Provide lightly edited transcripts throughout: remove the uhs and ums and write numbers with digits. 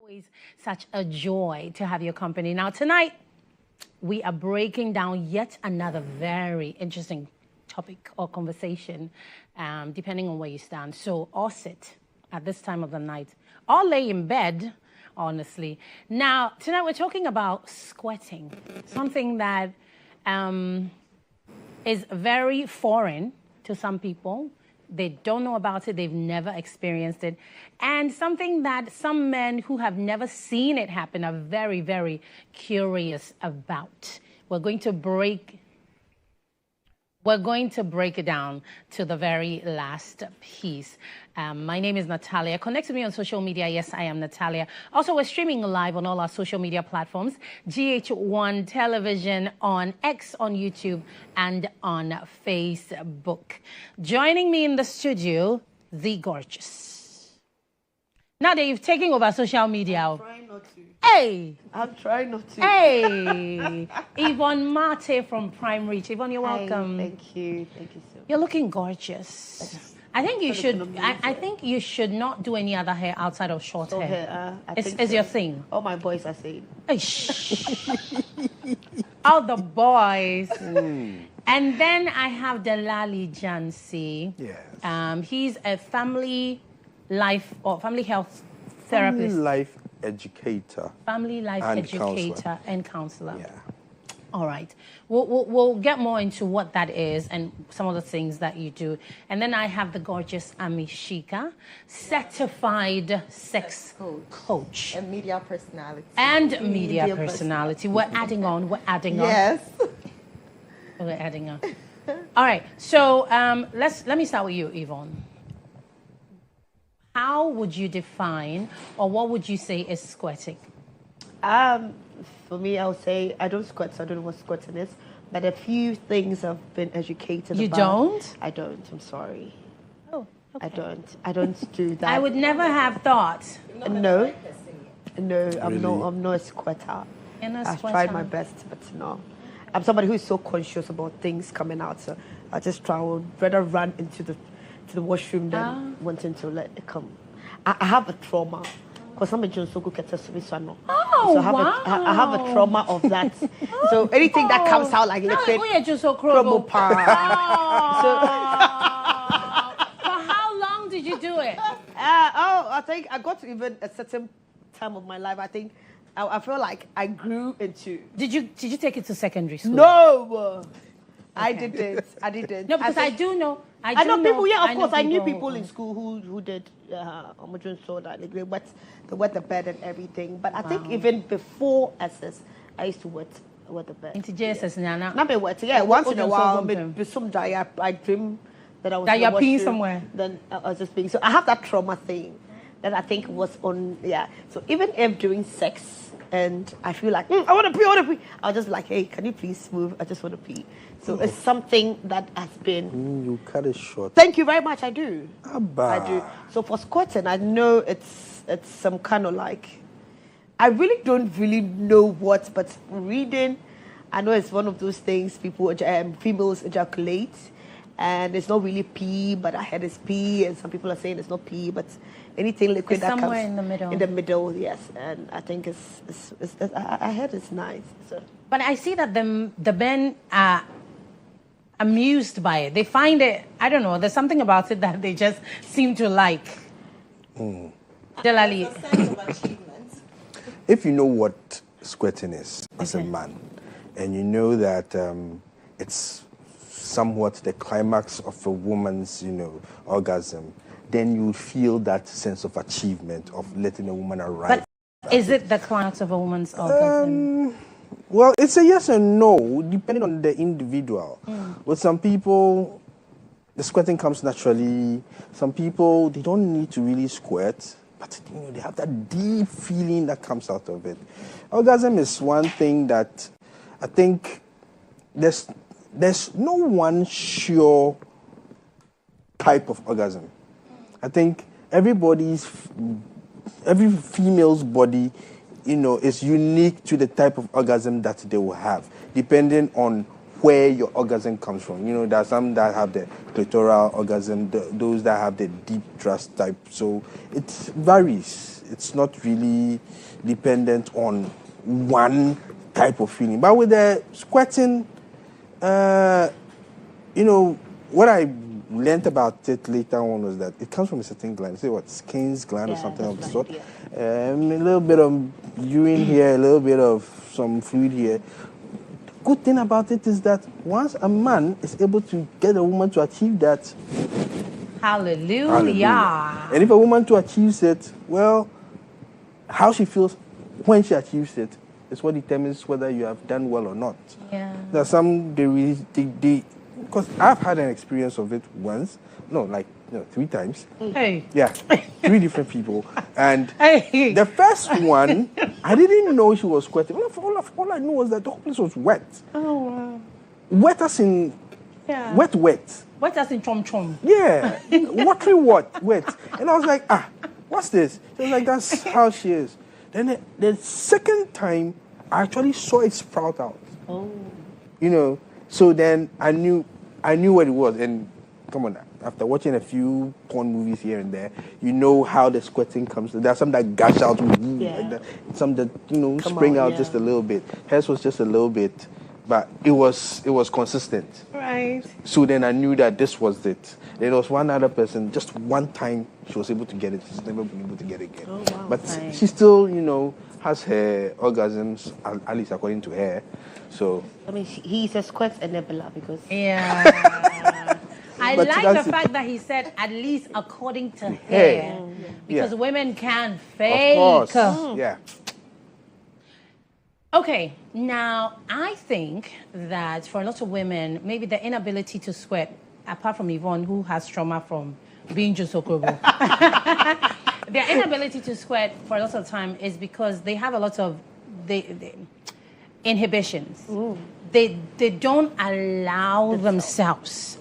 Always such a joy to have your company. Now, tonight, we are breaking down yet another very interesting topic or conversation, depending on where you stand. So, or sit at this time of the night, or lay in bed, honestly. Now, tonight we're talking about squirting, something that is very foreign to some people. They don't know about it. They've never experienced it. And something that some men who have never seen it happen are very, very curious about. We're going to break it down to the very last piece. My name is Natalia. Connect with me on social media. Yes, I am Natalia. Also, we're streaming live on all our social media platforms. GHOne television, on X, on YouTube, and on Facebook. Joining me in the studio, the gorgeous. Now that you've taken over social media. I'm trying not to. Hey! I'm trying not to. Hey! Yvonne Mate from Prime Reach. Yvonne, you're welcome. Hi, thank you. Thank you so much. You're looking gorgeous. I think you should. I think you should not do any other hair outside of short hair. It's your thing. All my boys are saying. All the boys. And then I have Delali Jansi. Yes. He's a family life or family health therapist. Family life educator. Family life and educator counselor. and counselor. Yeah. All right. We'll get more into what that is and some of the things that you do. And then I have the gorgeous Amishika, certified sex coach. And media personality. And media personality. We're adding on. Yes. We're adding on. All right. So let me start with you, Yvonne. How would you define, or what would you say is squirting? For me, I would say I don't squirt, so I don't know what squirting is. But a few things I've been educated You about. don't? I don't. I'm sorry. Oh, okay. I don't do that. I would never have thought. No. No, I'm Really? not. I'm not a squirter. You're not a I've squirter. tried my best, but no. I'm somebody who is so conscious about things coming out, so I just try. I would rather run into the washroom than wanting to let it come. I have a trauma because I'm a John Sogo Ketasumisano. Oh, so I have a trauma of that. So anything that comes out like liquid, crumble. pa. For how long did you do it? I think I got to even a certain time of my life. I think I feel like I grew into. Did you take it to secondary school? No, I didn't. No, because I do know. I know people. Yeah, of course, I knew people people in school who did. So that they wet the bed and everything. But I think even before SS, I used to wet the bed. Into JSS now. Not be wet. Yeah, once in a while, with some dry, I dream that I was. That you're peeing washroom, somewhere. Then I was just being. So I have that trauma thing that I think was on. Yeah. So even if doing sex and I feel like I want to pee, I'll just be like, hey, can you please move? I just want to pee. So it's something that has been. You cut it short. Thank you very much. I do. Abba. I do. So for squirting, I know it's some kind of like. I really don't really know what, but reading, I know it's one of those things females ejaculate, and it's not really pee, but I heard it's pee, and some people are saying it's not pee, but anything liquid It's that somewhere comes in the middle. In the middle, yes, and I think I heard it's nice. So. But I see that the men are amused by it. They find it, I don't know, there's something about it that they just seem to like. Delali. A sense of achievement. If you know what squirting is as a man, and you know that it's somewhat the climax of a woman's, orgasm, then you feel that sense of achievement of letting a woman arrive. But is it the climax of a woman's orgasm? Well, it's a yes and no, depending on the individual. With some people, the squirting comes naturally. Some people, they don't need to really squirt, but they have that deep feeling that comes out of it. Orgasm is one thing that I think there's no one sure type of orgasm. I think every female's body, is unique to the type of orgasm that they will have, depending on where your orgasm comes from. There are some that have the clitoral orgasm, those that have the deep thrust type. So it varies. it's not really dependent on one type of feeling. But with the squirting, what I learned about it later on was that it comes from a certain gland. Say what, Skin's gland or something of the sort. Yeah. A little bit of urine here, a little bit of some fluid here. Good thing about it is that once a man is able to get a woman to achieve that, Hallelujah. and if a woman to achieves it, well, how she feels when she achieves it is what determines whether you have done well or not. Yeah. There's some because I've had an experience of it once, 3 times. Hey. Yeah, 3 different people. And Hey. the first one, I didn't know she was squirting. All I knew was that the whole place was wet. Oh, wow. Wet as in Yeah. wet. What does in chom chom? Yeah, watery wet. And I was like, what's this? She was like, that's how she is. Then the second time, I actually saw it sprout out. Oh. So then I knew what it was. And come on, after watching a few porn movies here and there, you know how the squirting comes. There are some that gush out like that. Some that spring out just a little bit. Hers was just a little bit, but it was consistent. Right. So then I knew that this was it. There was one other person, just one time she was able to get it. She's never been able to get it again. Oh, wow. But she still, has her orgasms, at least according to her. So I mean, he's a squirt enabler because Yeah. I But like that's the it. fact that he said, at least according to her. Hey. Because Yeah. women can of fake. course, yeah. Okay, now I think that for a lot of women, maybe the inability to sweat, apart from Yvonne, who has trauma from being Jusokrobo, their inability to sweat for a lot of time is because they have a lot of inhibitions. They don't allow themselves.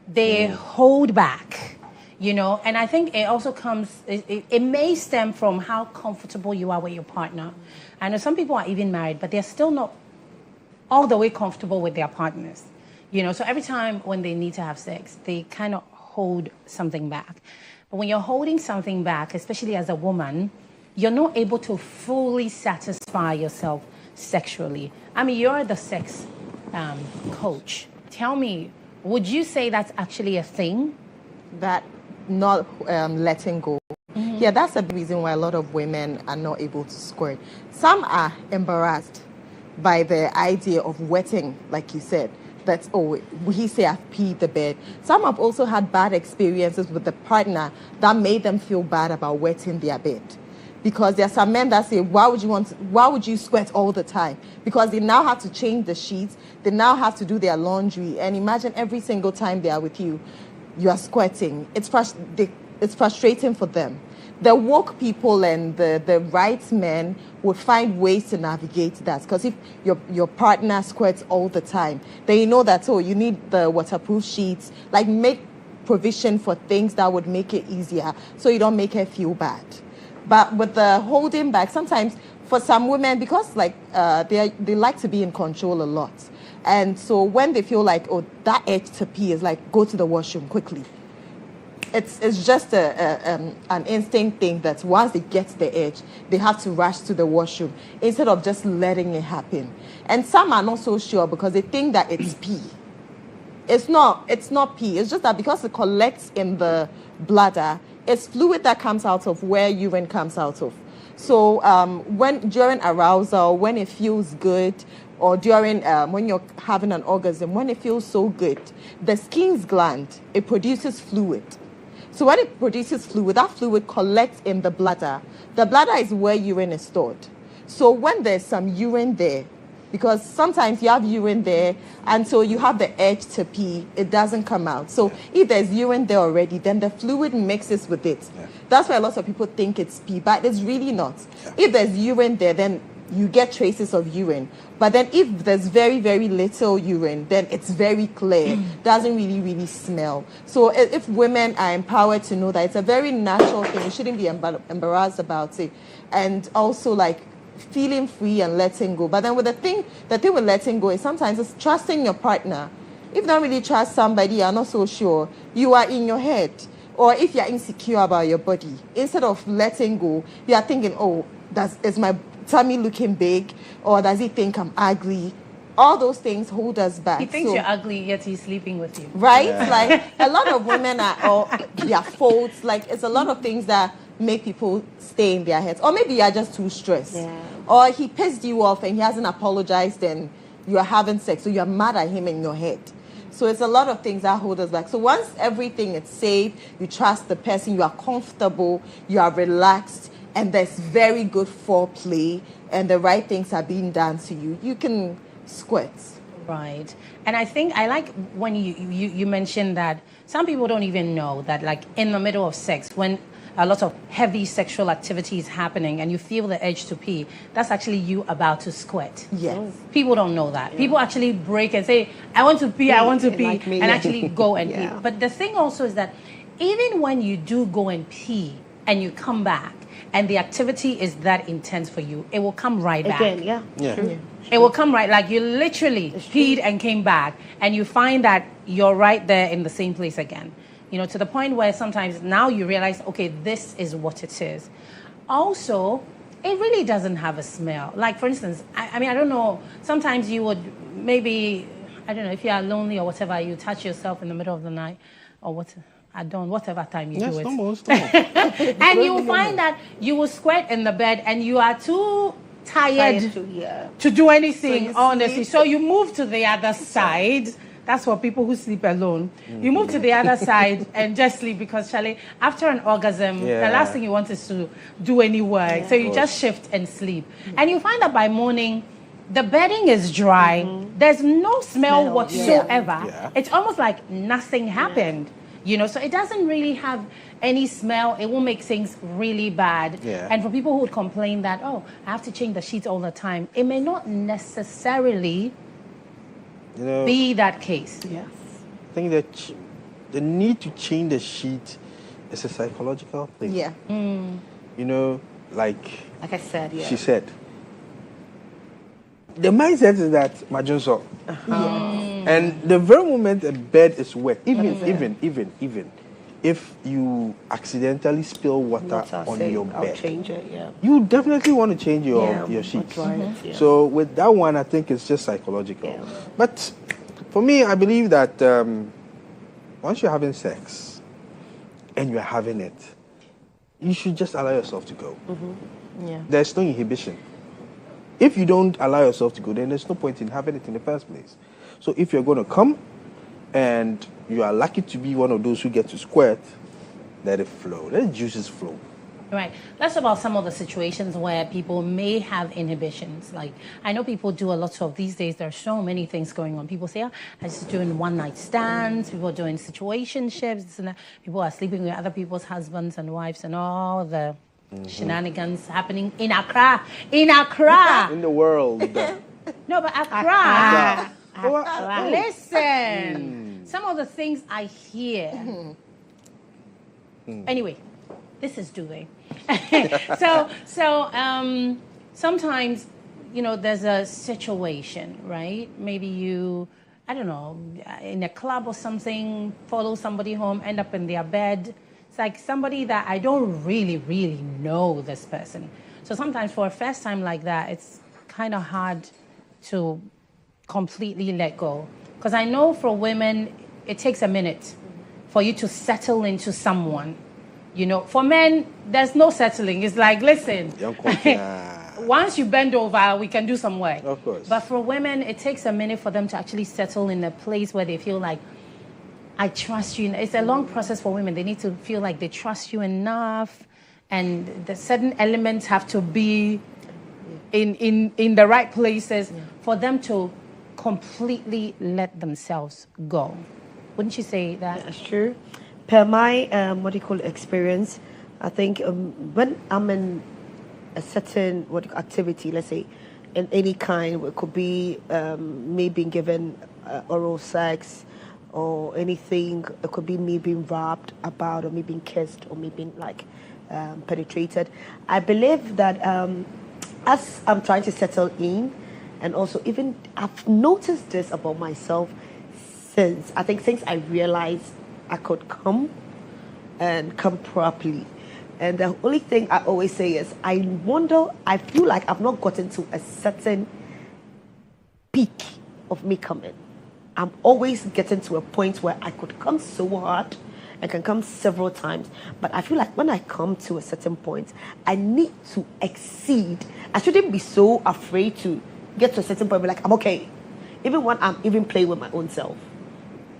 They hold back, and I think it also it may stem from how comfortable you are with your partner. I know some people are even married, but they're still not all the way comfortable with their partners. So every time when they need to have sex, they kind of hold something back. But when you're holding something back, especially as a woman, you're not able to fully satisfy yourself sexually. I mean, you're the sex coach. Tell me, would you say that's actually a thing? That not letting go. Yeah, that's the reason why a lot of women are not able to squirt. Some are embarrassed by the idea of wetting, like you said. That, he say I've peed the bed. Some have also had bad experiences with the partner that made them feel bad about wetting their bed. Because there are some men that say, why would you sweat all the time? Because they now have to change the sheets, they now have to do their laundry, and imagine every single time they are with you, you are sweating. It's frustrating for them. The woke people and the right men would find ways to navigate that. Because if your partner squirts all the time, then you know that, you need the waterproof sheets. Like, make provision for things that would make it easier so you don't make her feel bad. But with the holding back, sometimes for some women, because they like to be in control a lot. And so when they feel like, that urge to pee is like, go to the washroom quickly. It's just an instinct thing that once they get the urge, they have to rush to the washroom instead of just letting it happen. And some are not so sure because they think that it's pee. It's not pee. It's just that because it collects in the bladder, it's fluid that comes out of where urine comes out of. So during arousal, when it feels good, or during when you're having an orgasm, when it feels so good, the skin's gland, it produces fluid. So when it produces fluid, that fluid collects in the bladder. The bladder is where urine is stored. So when there's some urine there, because sometimes you have urine there, and so you have the urge to pee, it doesn't come out. So if there's urine there already, then the fluid mixes with it. Yeah. That's why a lot of people think it's pee, but it's really not. Yeah. If there's urine there, then you get traces of urine. But then if there's very, very little urine, then it's very clear. Doesn't really, really smell. So if women are empowered to know that it's a very natural thing, you shouldn't be embarrassed about it. And also feeling free and letting go. But then with the thing with letting go is sometimes it's trusting your partner. If you don't really trust somebody, you're not so sure, you are in your head. Or if you're insecure about your body, instead of letting go, you are thinking, oh, is my tummy looking big? Or does he think I'm ugly? All those things hold us back. He thinks you're ugly, yet he's sleeping with you. Right? Like, a lot of women or their faults. Like, it's a lot of things that make people stay in their heads. Or maybe you're just too stressed. Yeah. Or he pissed you off and he hasn't apologized and you are having sex. So you're mad at him in your head. So it's a lot of things that hold us back. So once everything is safe, you trust the person, you are comfortable, you are relaxed, and there's very good foreplay, and the right things are being done to you, you can squirt. Right. And I think I like when you mentioned that some people don't even know that, like, in the middle of sex, when a lot of heavy sexual activity is happening and you feel the urge to pee, that's actually you about to squirt. Yes. People don't know that. Yeah. People actually break and say, I want to pee, I want to pee, like me. and actually go and Yeah. pee. But the thing also is that even when you do go and pee and you come back and the activity is that intense for you, it will come right back. Again, yeah. Yeah. It will come right, like you literally peed and came back, and you find that you're right there in the same place again. You know, to the point where sometimes now you realize, okay, this is what it is. Also, it really doesn't have a smell. Like, for instance, I mean, I don't know, sometimes you would maybe, I don't know, if you are lonely or whatever, you touch yourself in the middle of the night or whatever time you do it. Almost. And you will find that you will squirt in the bed and you are too tired to do anything, honestly. So you move to the other side. That's for people who sleep alone. You move to the other side and just sleep because, Charlie, after an orgasm, the last thing you want is to do any work. So you just shift and sleep. And you find that by morning, the bedding is dry. There's no smell whatsoever. Yeah. It's almost like nothing happened. You know, so it doesn't really have any smell. It will make things really bad. Yeah. And for people who would complain that, oh, I have to change the sheets all the time, it may not necessarily be that case. Yes. I think that the need to change the sheet is a psychological thing. Yeah. You know, like I said, she said, the mindset is that Majunso. And the very moment a bed is wet, even if you accidentally spill water on your I'll bed, change it, yeah. you definitely want to change your sheets. So with that one, I think it's just psychological. Yeah. But for me, I believe that once you're having sex and you're having it, you should just allow yourself to go. Yeah. There's no inhibition. If you don't allow yourself to go, then there's no point in having it in the first place. So if you're going to come and you are lucky to be one of those who get to squirt, let it flow. Let the juices flow. Right. Let's talk about some of the situations where people may have inhibitions. Like, I know people do a lot of, these days, there are so many things going on. People say, oh, I'm just doing one-night stands. People are doing situationships. And people are sleeping with other people's husbands and wives and all the shenanigans happening in Accra. In Accra! In the world. No, but Accra. Accra. Listen. Some of the things I hear. Anyway, this is Duvet. So sometimes, you know, there's a situation, right? Maybe you, I don't know, in a club or something, follow somebody home, end up in their bed. It's like somebody that I don't really know this person. So sometimes for a first time like that, it's kind of hard to completely let go. Because I know for women, it takes a minute for you to settle into someone. You know, for men, there's no settling. It's like, listen, once you bend over, we can do some work. Of course. But for women, it takes a minute for them to actually settle in a place where they feel like, I trust you. It's a long process for women. They need to feel like they trust you enough, and the certain elements have to be in the right places for them to completely let themselves go. Wouldn't you say that? That's true. Per my, experience, I think when I'm in a certain activity, let's say, in any kind, it could be me being given oral sex or anything. It could be me being wrapped about or me being kissed or me being penetrated. I believe that as I'm trying to settle in, and also even I've noticed this about myself since I realized I could come. and come properly. And the only thing I always say is, I feel like I've not gotten to a certain peak of me coming. I'm always getting to a point where I could come so hard, I can come several times, but I feel like when I come to a certain point, I need to exceed. I shouldn't be so afraid to get to a certain point, but like, I'm okay. Even when I'm even playing with my own self,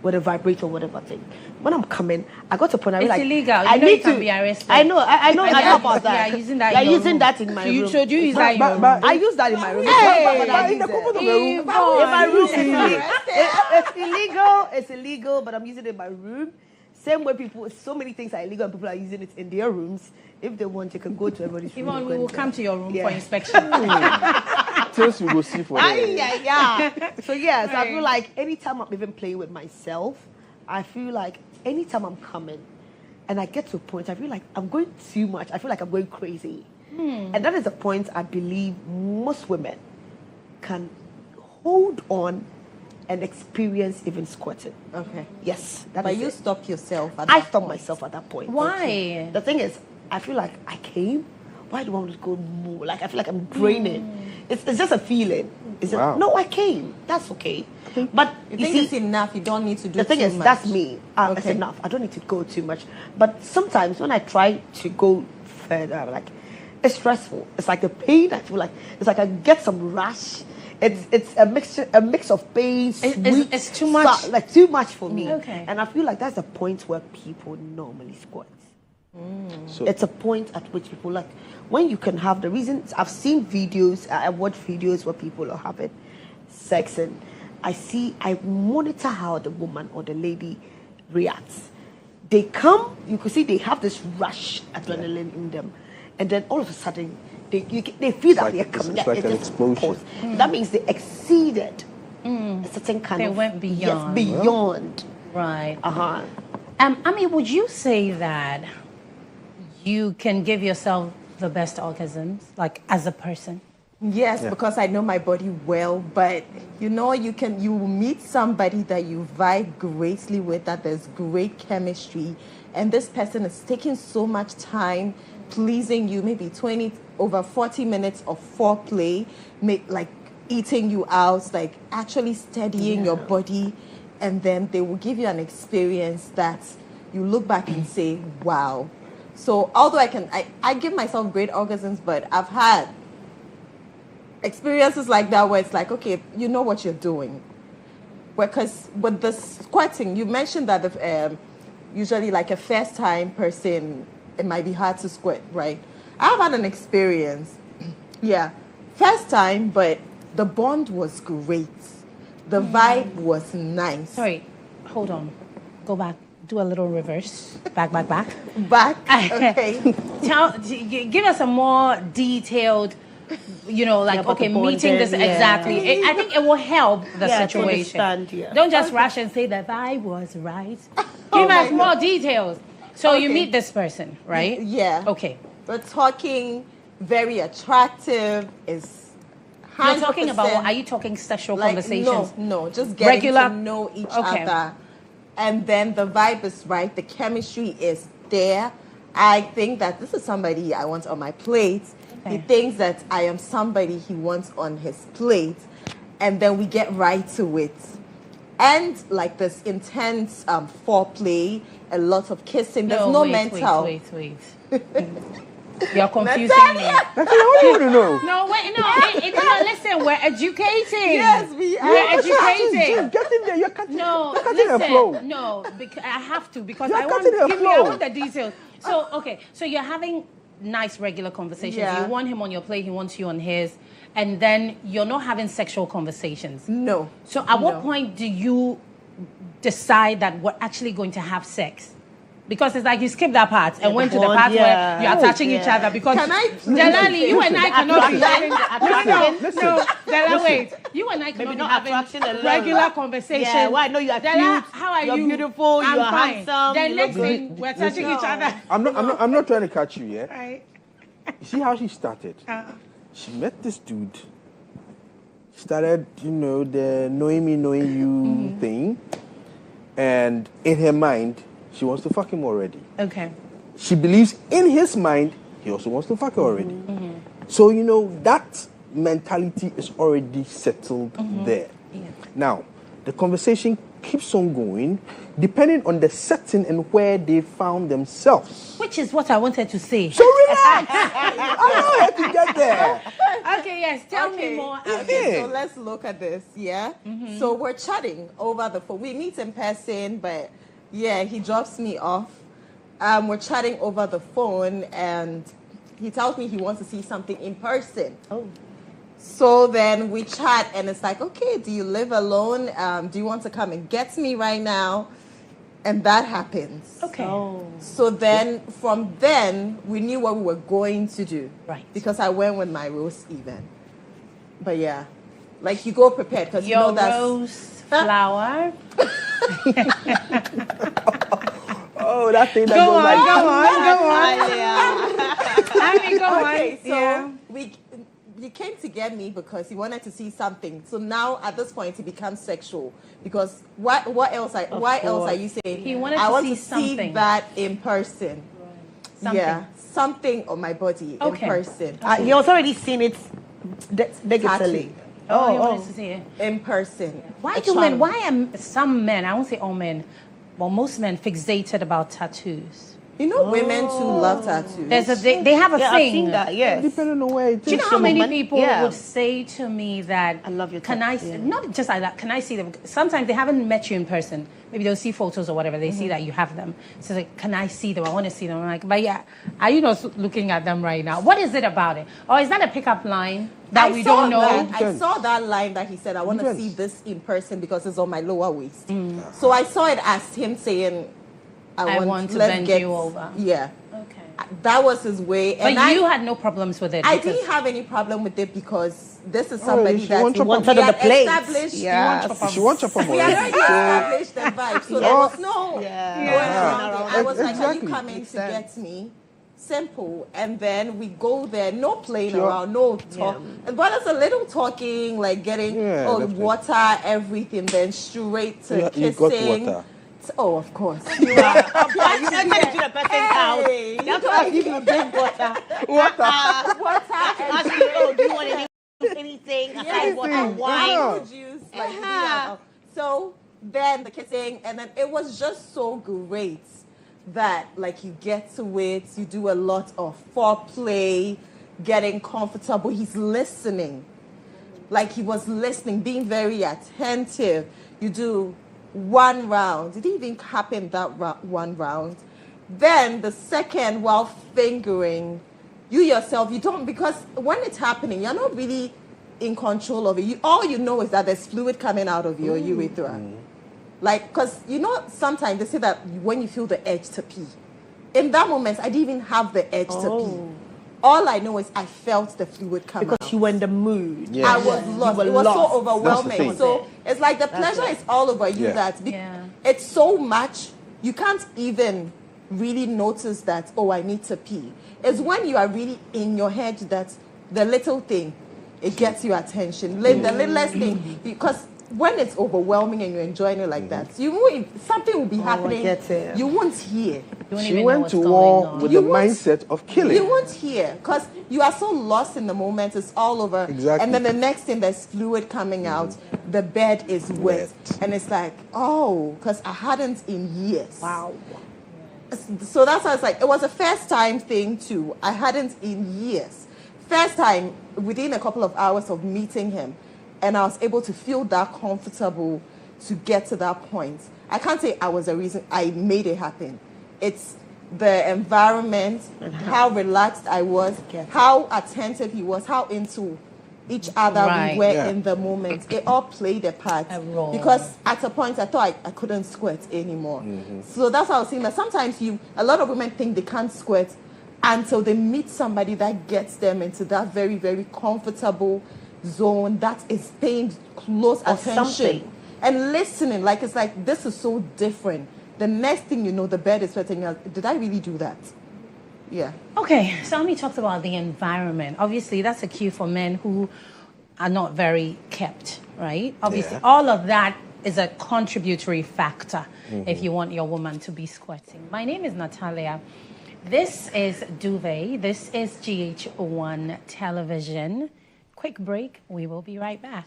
with a vibrator or whatever thing. When I'm coming, I got to a point I It's like, illegal. I need You can to be arrested. I know about that. Yeah, using that. You're in your using room. that in my room. So do you use that in your room? but- I use that in my room. Hey! But in the comfort of the room, In my room, it's illegal. It's illegal, but I'm using it in my room. Same way so many things are illegal and people are using it in their rooms. If they want, you can go to everybody's room. Yvonne, we will come to your room Yeah. for inspection. things we go see for them. Yeah. So yes, I feel like anytime I'm even playing with myself, I feel like anytime I'm coming and I get to a point, I feel like I'm going too much. I feel like I'm going crazy. And that is a point I believe most women can hold on and experience even squirting. Okay. Yes. That But is you it. stop yourself at I that stopped point. myself at that point. Why? The thing is, I feel like I came. Why do I want to go more? Like, I feel like I'm draining. It's just a feeling. It's just, Wow. no, I came. That's okay. But You you think see, it's enough? You don't need to do the thing too is, much. that's me. It's Okay. enough. I don't need to go too much. But sometimes when I try to go further, I'm like, it's stressful. It's like the pain. I feel like it's like I get some rash. It's a mix of pain. Sweet, it's too much? like too much for me. Okay. And I feel like that's the point where people normally squirt. So It's a point at which people like when you can have the reasons. I've seen videos, I watch videos where people are having sex, and I monitor how the woman or the lady reacts. They come, you can see they have this rush adrenaline in them, and then all of a sudden they feel that like- they're coming. it's like It an just explosion. pulls. That means they exceeded a certain kind They of went beyond. Yes, beyond. Right. Uh-huh. I mean, would you say that you can give yourself the best orgasms, like as a person? Yes, Yeah. because I know my body well, but you know, you will meet somebody that you vibe greatly with, that there's great chemistry, and this person is taking so much time pleasing you, maybe 20 over 40 minutes of foreplay, like eating you out, like actually steadying your body, and then they will give you an experience that you look back and say, wow. So although I give myself great orgasms, but I've had experiences like that where it's like, okay, you know what you're doing. Because with the squirting, you mentioned that usually like a first time person, it might be hard to squirt, right? I've had an experience, yeah, first time, but the bond was great. The vibe was nice. Sorry, hold on. Go back. Do a little reverse. Back. Back, okay. Give us a more detailed, like, about okay, the meeting this bonding, yeah. exactly. I think it will help the Yeah, to situation. understand, yeah. Don't just rush and say that I was right. Oh Give my us more details. So you Okay. meet this person, right? Yeah. Okay. We're talking very attractive, is 100%. You're talking about what? Are you talking sexual Like, conversations? No, just getting Regular- to know each Okay. other. And then the vibe is right, the chemistry is there. I think that this is somebody I want on my plate. He Okay. thinks that I am somebody he wants on his plate. And then we get right to it. And like this intense foreplay, a lot of kissing. There's no wait, mental. Wait. You're confusing me. Natalia, what do you want to know? No, wait, no, listen, we're educating. Yes, we are. We're educating. Just get in there. You're cutting, No, you're cutting a flow. listen, no, because I have to, because You're I want, cutting a give me, I flow. want the details. So, okay, so you're having nice regular conversations. Yeah. You want him on your plate, he wants you on his, and then you're not having sexual conversations. No. So at what No. point do you decide that we're actually going to have sex? Because it's like you skip that part and went to the bond, part yeah. where you're touching each Yeah. other. Because Can I- Delali, you and I cannot be having Listen. no, Della, wait. You and I cannot be not having attraction alone. regular conversation. Yeah, well, I know you are Della, cute, how are you're you? beautiful, I'm you are fine. handsome, Then you next look thing, we're touching each other. I'm not trying to catch you, yeah? Right. You see how she started? She met this dude. Started, the knowing me, knowing you thing. And in her mind, she wants to fuck him already. Okay. She believes in his mind he also wants to fuck her already. So, you know, that mentality is already settled there. Yeah. Now, the conversation keeps on going depending on the setting and where they found themselves. Which is what I wanted to say. So relax. I know how to get there. Okay, yes. Tell me more. Okay, so let's look at this, yeah? So we're chatting over the phone. We meet in person, but yeah, he drops me off. We're chatting over the phone, and he tells me he wants to see something in person. Oh. So then we chat, and it's like, okay, do you live alone? Do you want to come and get me right now? And that happens. Okay. Oh. So then, from then, we knew what we were going to do. Right. Because I went with my rose even. But yeah, like you go prepared because you Your know that's rose flower. Oh, that thing that Go goes on, like go on. I mean, go okay. on. So Yeah. you came to get me because you wanted to see something. So now at this point it becomes sexual because why else are you saying? He wanted I to want see to something. see that in person. Something. Yeah, something on my body Okay. in person. He was already seen it digitally. Oh, you wanted to see it. In person. Why A do charm. men? Why am some men? I won't say all men, but most men fixated about tattoos. You know, women too love tattoos. They have a Yeah, thing. I've seen that. Yes. depending on where it is. Do you know how many people Yeah. would say to me that I love your can tattoo, yeah. not just like that, can I see them? Sometimes they haven't met you in person. Maybe they'll see photos or whatever. They see that you have them. So it's like, can I see them? I want to see them. I'm like, but yeah, are you not looking at them right now? What is it about it? Or is that a pickup line that we don't know? I saw that line that he said, I want to Depends. see this in person because it's on my lower waist. So I saw it as him saying, I want to let's bend get- you over. Yeah. Okay. That was his way. But And you had no problems with it. I because- didn't have any problem with it because this is somebody she that wants to we wanted on had the plate. established. Yes. She wants chop up We had already. already established the vibe. So there was no Yeah. going Yeah. around it. I was like, are Exactly. you coming Makes to sense. get me? Simple. And then we go there, no playing Sure. around, no talk. But it's a little talking, like getting Yeah, definitely. water, everything, then straight to Yeah, kissing. you got water. Oh, of course. You are to the person's house. Hey. You have to ask if you drink water. Water and Ask you, oh, do you want anything? Yes, Aside water, and wine. Yeah. juice, like so then the kissing, and then it was just so great that like you get to it, you do a lot of foreplay, getting comfortable. He's listening, like he was listening, being very attentive. You do one round. It didn't even happen that one round. Then the second, while fingering, you yourself, you don't, because when it's happening, you're not really in control of it. All you know is that there's fluid coming out of your urethra. Like, because, you know, sometimes they say that when you feel the urge to pee, in that moment, I didn't even have the urge to pee. All I know is I felt the fluid come out. Because you were in the mood. Yeah. I was lost. were It was lost. so overwhelming. thing. So it's like the pleasure is all over you. Yeah. That Yeah. it's so much you can't even really notice that. Oh, I need to pee. It's when you are really in your head that the little thing it gets your attention. The littlest thing, because when it's overwhelming and you're enjoying it like that, you won't. Something will be happening. get it. You won't hear. You don't She even know went what's to going war on. with You the won't- mindset of killing. You won't hear because you are so lost in the moment. It's all over. Exactly. And then the next thing, there's fluid coming out. The bed is wet. Wet. And it's like, oh, because I hadn't in years. Wow. So that's why it's like, it was a first time thing too. I hadn't in years. First time within a couple of hours of meeting him. And I was able to feel that comfortable to get to that point. I can't say I was the reason I made it happen. It's the environment, how relaxed I was, how attentive he was, how into each other Right. we were Yeah. in the moment. It all played a part. A role. Because at a point I thought I couldn't squirt anymore. So that's how I was saying that sometimes a lot of women think they can't squirt until they meet somebody that gets them into that very, very comfortable zone that is paying close Or attention something. and listening. Like it's like, this is so different. The next thing you know, the bed is sweating. Did I really do that? Yeah. Okay, so Ami talked about the environment. Obviously, that's a cue for men who are not very kept, right? Obviously, Yeah. all of that is a contributory factor if you want your woman to be squirting. My name is Natalia. This is Duvet. This is GHOne Television. Quick break. We will be right back.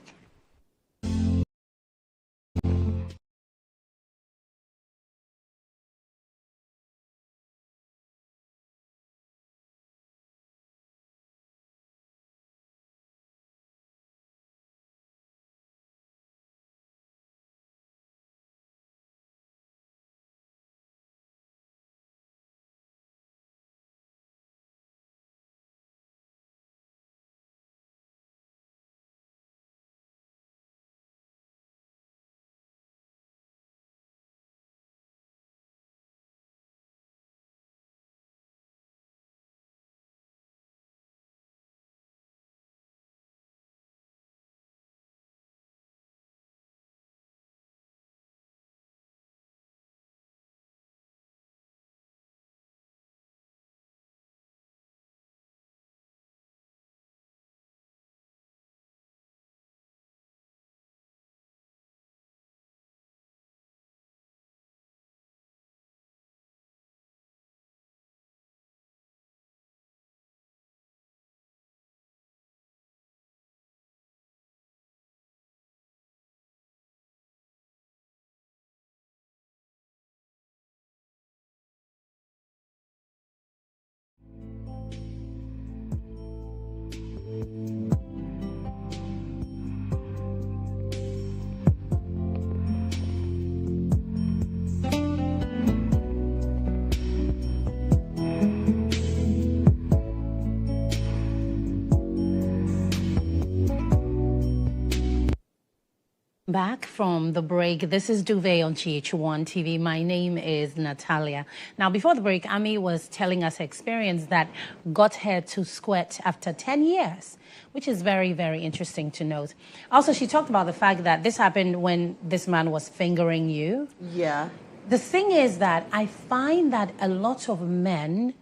Back from the break. This is Duvet on GH1 TV. My name is Natalia. Now, before the break, Ami was telling us her experience that got her to squirt after 10 years, which is very, very interesting to note. Also, she talked about the fact that this happened when this man was fingering you. Yeah. The thing is that I find that a lot of men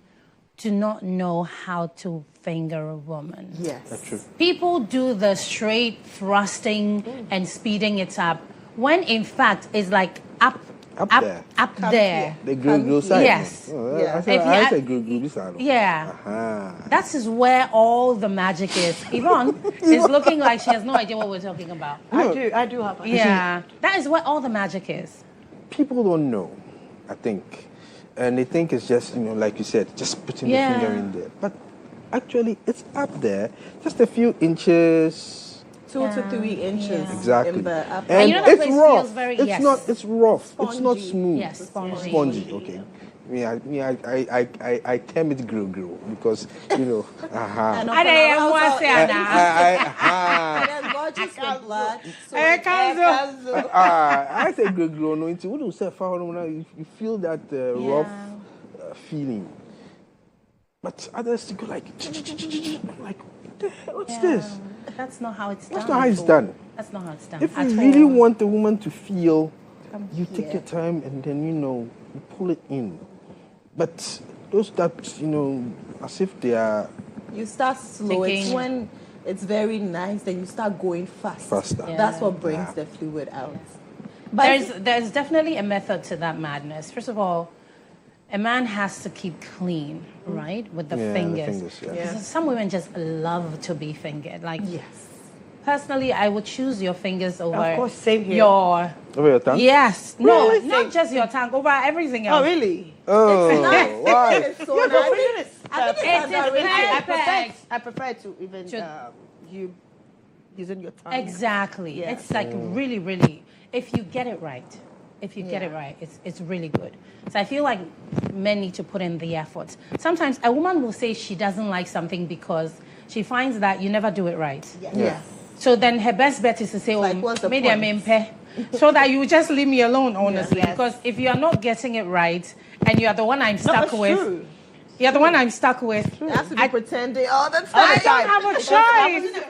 do not know how to finger a woman. Yes. That's true. People do the straight thrusting and speeding it up, when in fact it's like up there. Up there. The Google side. Yes. Oh, Yeah. I said Google side. Yeah. Uh-huh. That is where all the magic is. Yvonne is looking like she has no idea what we're talking about. I do have. Yeah. That is where all the magic is. People don't know, I think. And they think it's just, like you said, just putting the finger in there. But actually, it's up there, just a few inches. 2 to 3 inches. Yeah. Exactly. In the upper. And you know that it's place rough. feels very- It's yes. not. It's rough. It's not Spongy. smooth. Yes, spongy. Spongy. Okay. I term it grill because And I don't want to say that. And then gorgeous with blood. So I say grill. No, into what you say, you feel that rough feeling. But others go like, what the hell? What's this? That's not how it's done. That's not how it's done. That's not how it's done. If you at really all. want the woman to feel, you take your time and then, you pull it in. But those that, as if they are you start slow. It's Taking- when it's very nice, then you start going fast. faster. Yeah. That's what brings the fluid out. But There's definitely a method to that madness. First of all, a man has to keep clean, right, with the Yeah, the fingers. fingers, yeah. Yeah. Because some women just love to be fingered. Like, yes. personally, I would choose your fingers over Of course, same here. your. Over your tongue? Yes, no, Really? not just your tongue, over everything else. Oh, really? Oh, why? It's so nice. I think It's it's underrated. perfect. I prefer to even you using your tongue. Exactly. Yeah. It's like really, really, if you get it right, it's really good. So I feel like men need to put in the effort. Sometimes a woman will say she doesn't like something because she finds that you never do it right. Yes. So then her best bet is to say, Like, what's the maybe I'm point? impaired. So that you just leave me alone, honestly. Yes. Because if you are not getting it right and you are the one I'm stuck it's with, true. you're the one I'm stuck with. You have to be pretending all the time. I don't have a choice.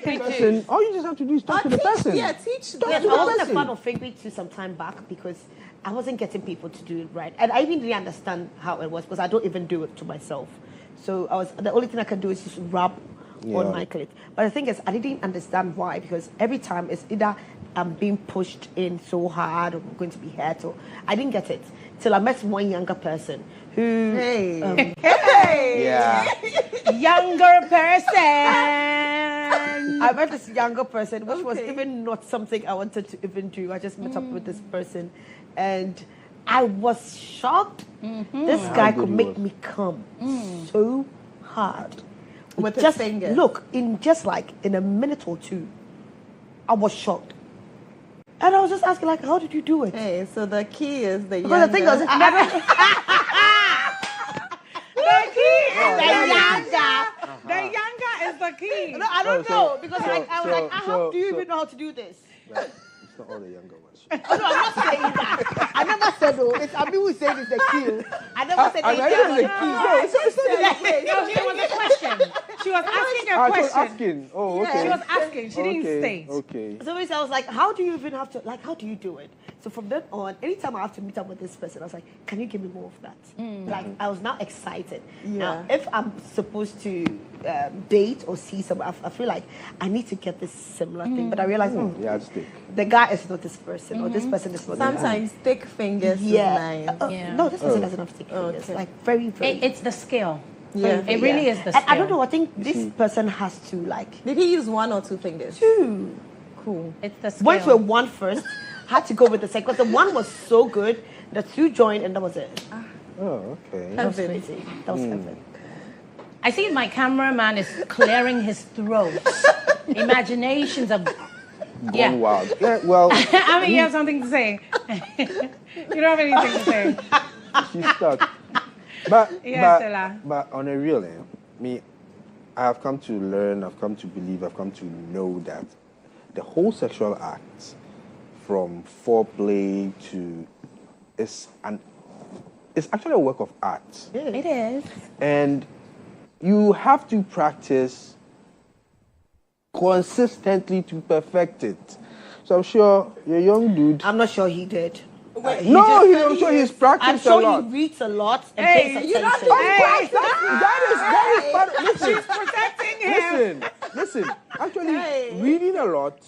Person, all you just have to do is talk to the person. Yeah, teach them. Yes, to I the wasn't a person. fan of fingering to some time back because I wasn't getting people to do it right, and I even didn't understand how it was because I don't even do it to myself. So the only thing I can do is just rub on my clit. But the thing is, I didn't understand why, because every time it's either I'm being pushed in so hard or I'm going to be hurt, or I didn't get it till I met one younger person who Younger person. I met this younger person, which was even not something I wanted to even do. I just met up with this person, and I was shocked. This guy could make me come so hard with his just fingers. Look, in a minute or two, I was shocked, and I was just asking, like, how did you do it? Hey, so the key is the Because the thing was, the key is the younger. The younger is the key. No, I don't know, because I was like, how do you even know how to do this? It's not all the younger ones. Oh, no, I'm not saying that. I never said, it's Abi who said it's the key. I never said it's the key. No, she was a question. She was asking a question. Asking. Oh, okay. She was asking. She didn't state. Okay. So I was like, how do you even have to, like, how do you do it? So from then on, anytime I have to meet up with this person, I was like, can you give me more of that? Like, I was now excited. Now, if I'm supposed to date or see someone, I feel like I need to get this similar thing. But I realized, the guy is not this person, or this person is not Sometimes thick fingers is nice. No, this person doesn't have thick fingers. Like, very, very. It's the skill. Yeah. It really is the skill. And I don't know, I think this person has to, like... Did he use 1 or 2 fingers? 2. Cool. It's the skill. Went with 1 first, had to go with the second, because the 1 was so good, the 2 joined, and that was it. Oh, okay. That was crazy. That was heaven. I see my cameraman is clearing his throat. Imaginations of... Gone wild. Yeah, well... I mean, you have something to say. You don't have anything to say. She's stuck. But Stella. But on a real end, I have come to learn, I've come to believe, I've come to know that the whole sexual act, from foreplay to, it's actually a work of art. It is. And you have to practice consistently to perfect it. So I'm sure your young dude... I'm not sure he did. I'm sure he's practiced a lot. I'm sure he reads a lot and pays attention. That is part of... Listen, She's protecting him. Listen. Actually, reading a lot...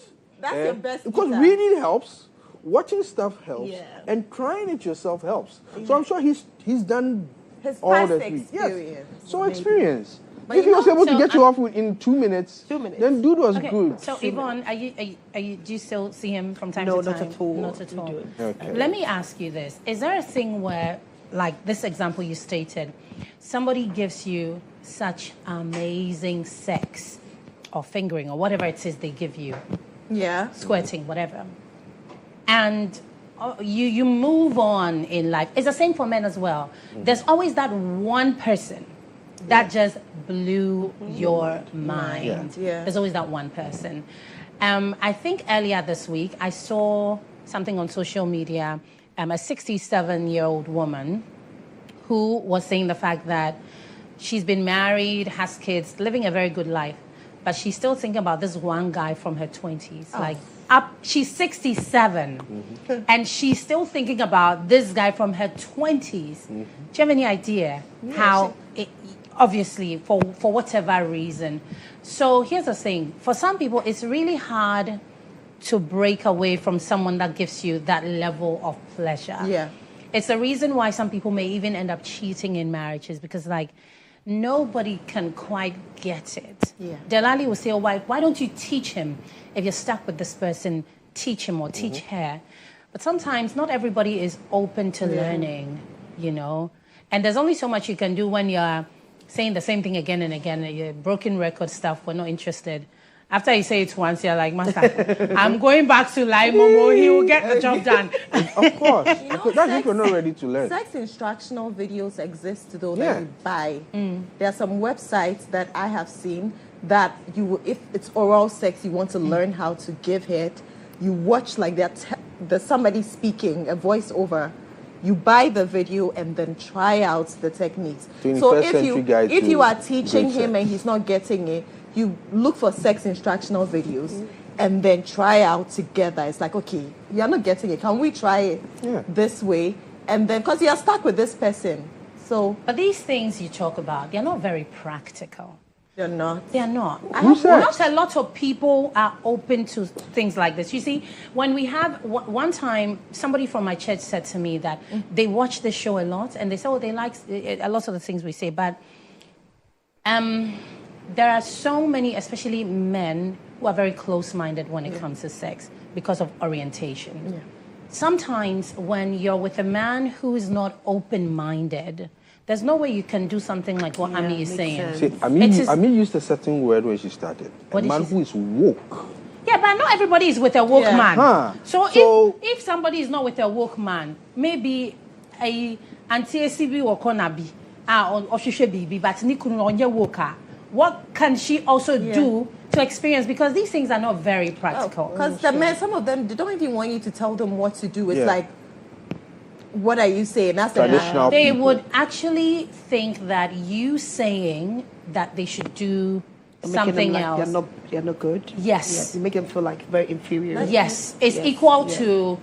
That's your best because guitar. reading helps, watching stuff helps, Yeah. and trying it yourself helps. So I'm sure he's done His all past the experience. Yes. So experience. But if he was able to so get you off in 2 minutes, 2 minutes. then dude was Okay, good. so Yvonne, do you still see him from time No, to time? not at all. Not at We all. don't. Okay. Let me ask you this. Is there a thing where, like this example you stated, somebody gives you such amazing sex or fingering or whatever it is they give you, Yeah. squirting, whatever, and you move on in life. It's the same for men as well. There's always that one person that just blew your mind. Yeah. There's always that one person. I think earlier this week, I saw something on social media, a 67-year-old woman who was saying the fact that she's been married, has kids, living a very good life, but she's still thinking about this one guy from her 20s. Like, she's 67, and she's still thinking about this guy from her 20s. Do you have any idea how obviously, for whatever reason. So here's the thing. For some people, it's really hard to break away from someone that gives you that level of pleasure. Yeah. It's the reason why some people may even end up cheating in marriages, because, like, nobody can quite get it. Yeah. Delali will say, oh, why don't you teach him? If you're stuck with this person, teach him or teach her. But sometimes not everybody is open to learning, you know. And there's only so much you can do when you're saying the same thing again and again. Your broken record stuff, we're not interested. After you say it once, you're like, Master, I'm going back to Lai Momo. He will get the job done. Of course. You know, That's if you're not ready to learn. Sex instructional videos exist though that you buy. There are some websites that I have seen that you will, if it's oral sex, you want to learn how to give it. You watch like there's somebody speaking, a voiceover. You buy the video and then try out the techniques. So if you are teaching him and he's not getting it, you look for sex instructional videos and then try out together. It's like, okay, you're not getting it. Can we try it this way? And then, because you're stuck with this person. So, but these things you talk about, they're not very practical. They're not. They are not. Who said? Not a lot of people are open to things like this. You see, when we have one time, somebody from my church said to me that they watch this show a lot, and they say, "Oh, they like a lot of the things we say." But there are so many, especially men, who are very close-minded when it comes to sex because of orientation. Yeah. Sometimes when you're with a man who is not open-minded, there's no way you can do something like what Ami is saying. See, Ami used a certain word when she started. A man who is woke. Yeah, but not everybody is with a woke man. Huh. So if somebody is not with a woke man, maybe a anti-ACB or konabi, or she should be, but what can she also do to experience? Because these things are not very practical. Because the men, some of them, they don't even want you to tell them what to do. It's like, what are you saying? That's traditional. They would actually think that you saying that they should do something else. They're not good. Yes. You make them feel like very inferior. Yes. It's equal to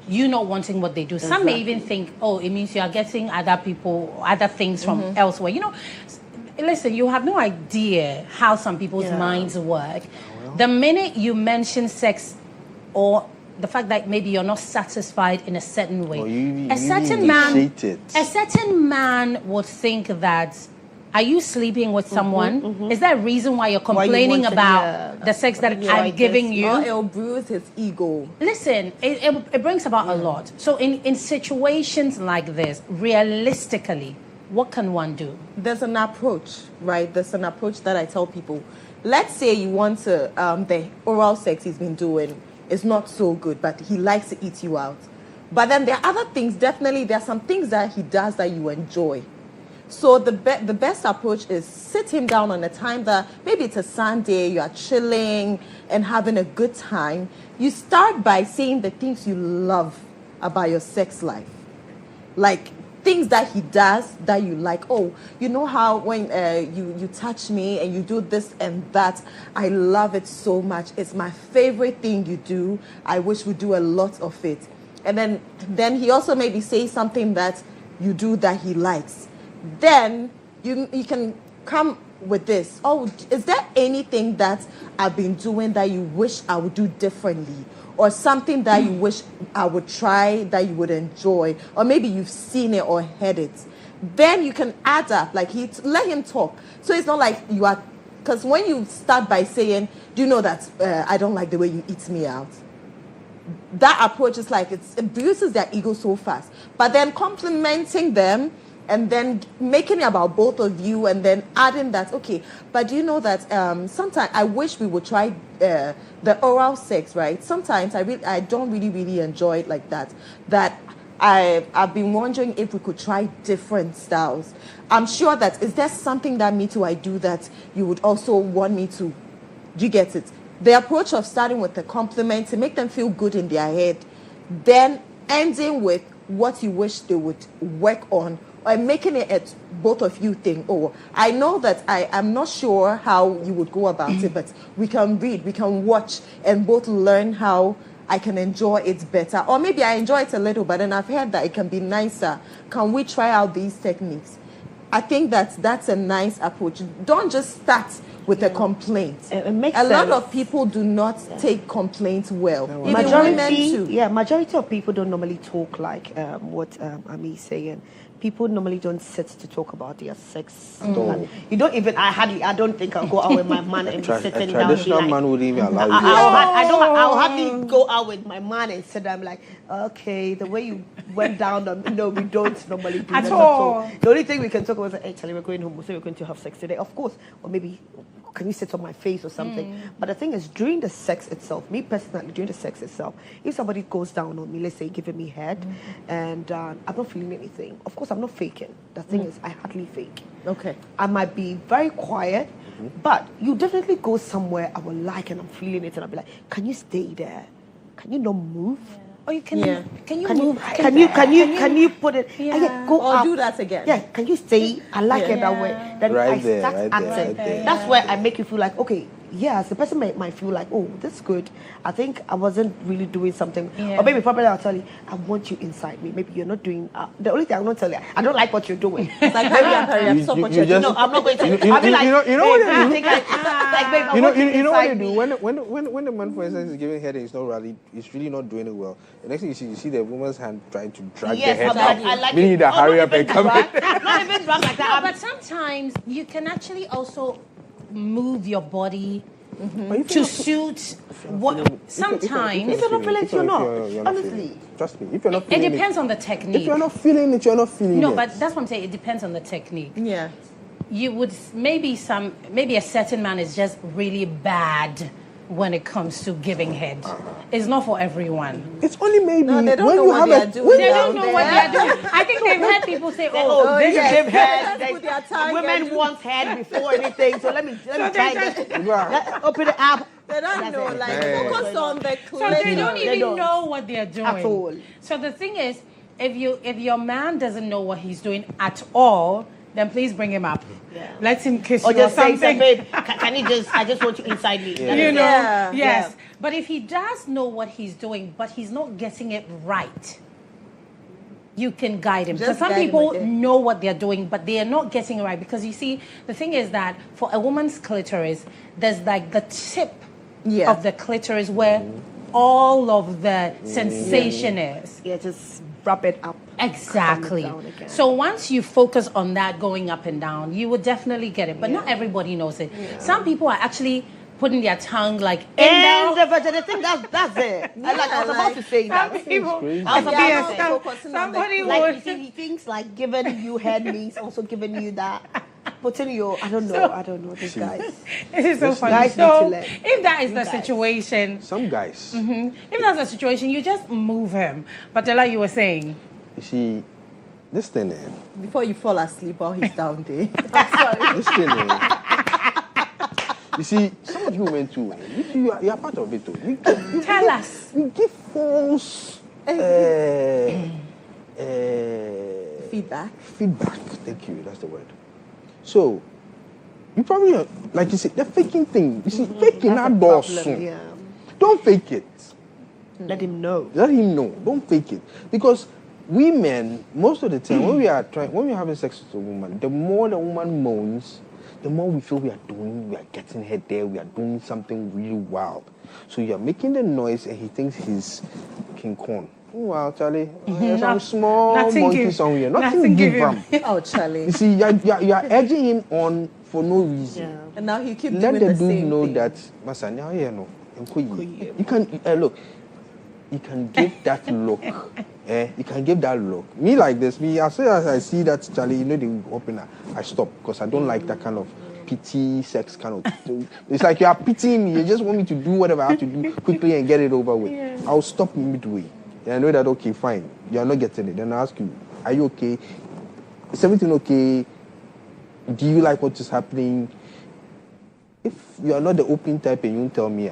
you not wanting what they do. Exactly. Some may even think, oh, it means you are getting other people, other things from elsewhere. You know, listen, you have no idea how some people's minds work. The minute you mention sex or the fact that maybe you're not satisfied in a certain way, a certain man would think that, are you sleeping with someone? Is there a reason why you're complaining about the sex that I'm giving you? Or it'll bruise his ego. Listen, it brings about a lot. So in situations like this, realistically, what can one do? There's an approach, right? There's an approach that I tell people. Let's say you want to, the oral sex he's been doing is not so good, but he likes to eat you out. But then there are other things, definitely there are some things that he does that you enjoy. So the best approach is sit him down on a time that maybe it's a Sunday, you are chilling and having a good time. You start by saying the things you love about your sex life. Like things that he does that you like. Oh, you know how when you touch me and you do this and that, I love it so much. It's my favorite thing you do. I wish we do a lot of it. And then he also maybe say something that you do that he likes. Then you can come with this. Oh, is there anything that I've been doing that you wish I would do differently? Or something that you wish I would try that you would enjoy? Or maybe you've seen it or heard it. Then you can add up, like let him talk. So it's not like you are, because when you start by saying, do you know that I don't like the way you eat me out? That approach is like, it bruises their ego so fast. But then complimenting them, and then making it about both of you, and then adding that, okay, but do you know that sometimes I wish we would try the oral sex, right? Sometimes I don't really enjoy it like that. That I've been wondering if we could try different styles. I'm sure that, is there something that I do that you would also want me to? Do you get it? The approach of starting with the compliment to make them feel good in their head, then ending with what you wish they would work on, or making it at both of you think, oh, I know that I'm not sure how you would go about it, but we can read, we can watch, and both learn how I can enjoy it better. Or maybe I enjoy it a little, but then I've heard that it can be nicer. Can we try out these techniques? I think that's a nice approach. Don't just start with a complaint. It makes a sense. lot of people do not take complaints well. Even Majority, women too. Majority of people don't normally talk like what Ami is saying. People normally don't sit to talk about their sex. You don't even. I don't think I'll go out with my man and be sitting down. A traditional man wouldn't even allow you. I'll hardly go out with my man and sit down. I'm like, okay, the way you went down, no, we don't normally do at that all. The only thing we can talk about is, hey, Charlie, we're going home, so we're going to have sex today, of course, or maybe can you sit on my face or something? But the thing is, during the sex itself, me personally, during the sex itself, if somebody goes down on me, let's say giving me head, and I'm not feeling anything, of course I'm not faking. The thing is, I hardly fake. Okay. I might be very quiet, but you definitely go somewhere I will like and I'm feeling it, and I'll be like, can you stay there? Can you not move? Or you can move? Can you put it? Go or up. do that again. Yeah, can you stay? I like it that way. Then Right I there, start right there, acting. right there. That's where I make you feel like, okay, yes, the person might feel like, oh, this is good. I think I wasn't really doing something. Yeah. Or maybe probably I'll tell you, I want you inside me. Maybe you're not doing, the only thing I'm not telling you, I don't like what you're doing. Like maybe I'm stop what you're doing. No, I'm not going to. you I'll be like, know what they do? babe, I You know, want you you know what they inside do me. when the man, for instance, is giving head and it's really not doing it well. The next thing you see the woman's hand trying to drag the head I out, like meaning it. that hurry not up and even come in. drag, not even drag like No, that. but sometimes you can actually also move your body But if to you're not- suit what. Sometimes If you're not feeling it, you're not. feeling Honestly. it. Trust me, if you're not it feeling depends on the If technique. you're not feeling it, you're not feeling it. No, but that's what I'm saying. It depends on the technique. Yeah. You would maybe a certain man is just really bad when it comes to giving head. It's not for everyone. it's only maybe No, they don't when know you what have they a are doing. when They you don't know what they're doing. I think they've heard people say, Oh, this they is give head. Let's put their tongue Women and- want head before anything, so let me try this. Open it up. They don't That's know, it. like Hey. focus on the So they don't They even don't. know what they're doing. At all. So the thing is, if your man doesn't know what he's doing at all, then please bring him up. Yeah. Let him kiss Or you just or say, something. babe, can you just, I just want you inside me. Yeah. You know, Yeah. yes. Yeah. But if he does know what he's doing, but he's not getting it right, you can guide him. Just Because some guide him people again. know what they're doing, but they are not getting it right. Because you see, the thing is that for a woman's clitoris, there's like the tip Yeah. of the clitoris where all of the sensation is. Yeah, just wrap it up. Exactly. Calm it down again. So once you focus on that going up and down, you would definitely get it. But not everybody knows it. Some people are actually putting their tongue like in And there. the vagina thing, that's it. I was about to say that. Some people, crazy. I was about yes, to say, focusing on the somebody like, would. you see, he thinks like giving you head means also giving you that. Putting your, I don't know, these guys. It is so Listen, funny. guys need So to learn. if that is the guys. situation, some guys. if that's the situation, you just move him. But like you were saying, You see, this thing, Before you fall asleep while he's down there. this thing, you see, some of you women too, you are part of it too. tell us. You give false Feedback. feedback. Thank you, that's the word. So, you probably, like you said, the faking thing. You see, faking That's that a door problem, soon. yeah. Don't fake it. Let him know. Let him know. Don't fake it. Because women, most of the time, when we're having sex with a woman, the more the woman moans, the more we feel we are getting her there, we are doing something really wild. So you are making the noise and he thinks he's King Kong. Wow, Charlie, there's some small nothing monkey give- somewhere. nothing Nothing give give him. him. Oh, Charlie. You see, you are edging him on for no reason. Yeah. And now he keep Let doing the the dude same know thing. that, Masa, now you know. You can look. You can give that look. You can give that look. Me like this. Me as soon as I see that Charlie, you know they will open. I stop because I don't like that kind of pity sex kind of. It's like you are pitying me. You just want me to do whatever I have to do quickly and get it over with. Yeah. I'll stop midway. Then I know that okay, fine. You are not getting it. Then I ask you, are you okay? Is everything okay? Do you like what is happening? If you are not the open type and you tell me,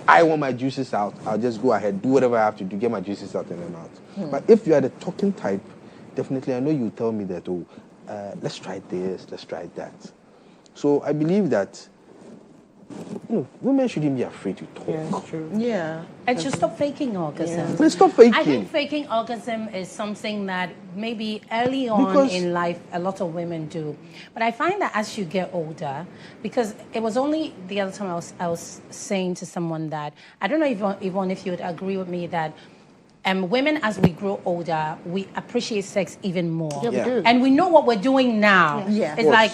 I want my juices out, I'll just go ahead, do whatever I have to do, get my juices out and then out. But if you are the talking type, definitely I know you tell me that, let's try this, let's try that. So I believe that women shouldn't be afraid to talk. Yeah, it's true. Yeah. And should stop faking orgasm. Please stop faking. I think faking orgasm is something that maybe early on Because- in life a lot of women do. But I find that as you get older, because it was only the other time I was saying to someone that, I don't know Yvonne, if you would agree with me that women as we grow older, we appreciate sex even more. Yeah, we Yeah. do. And we know what we're doing now. Yeah. It's like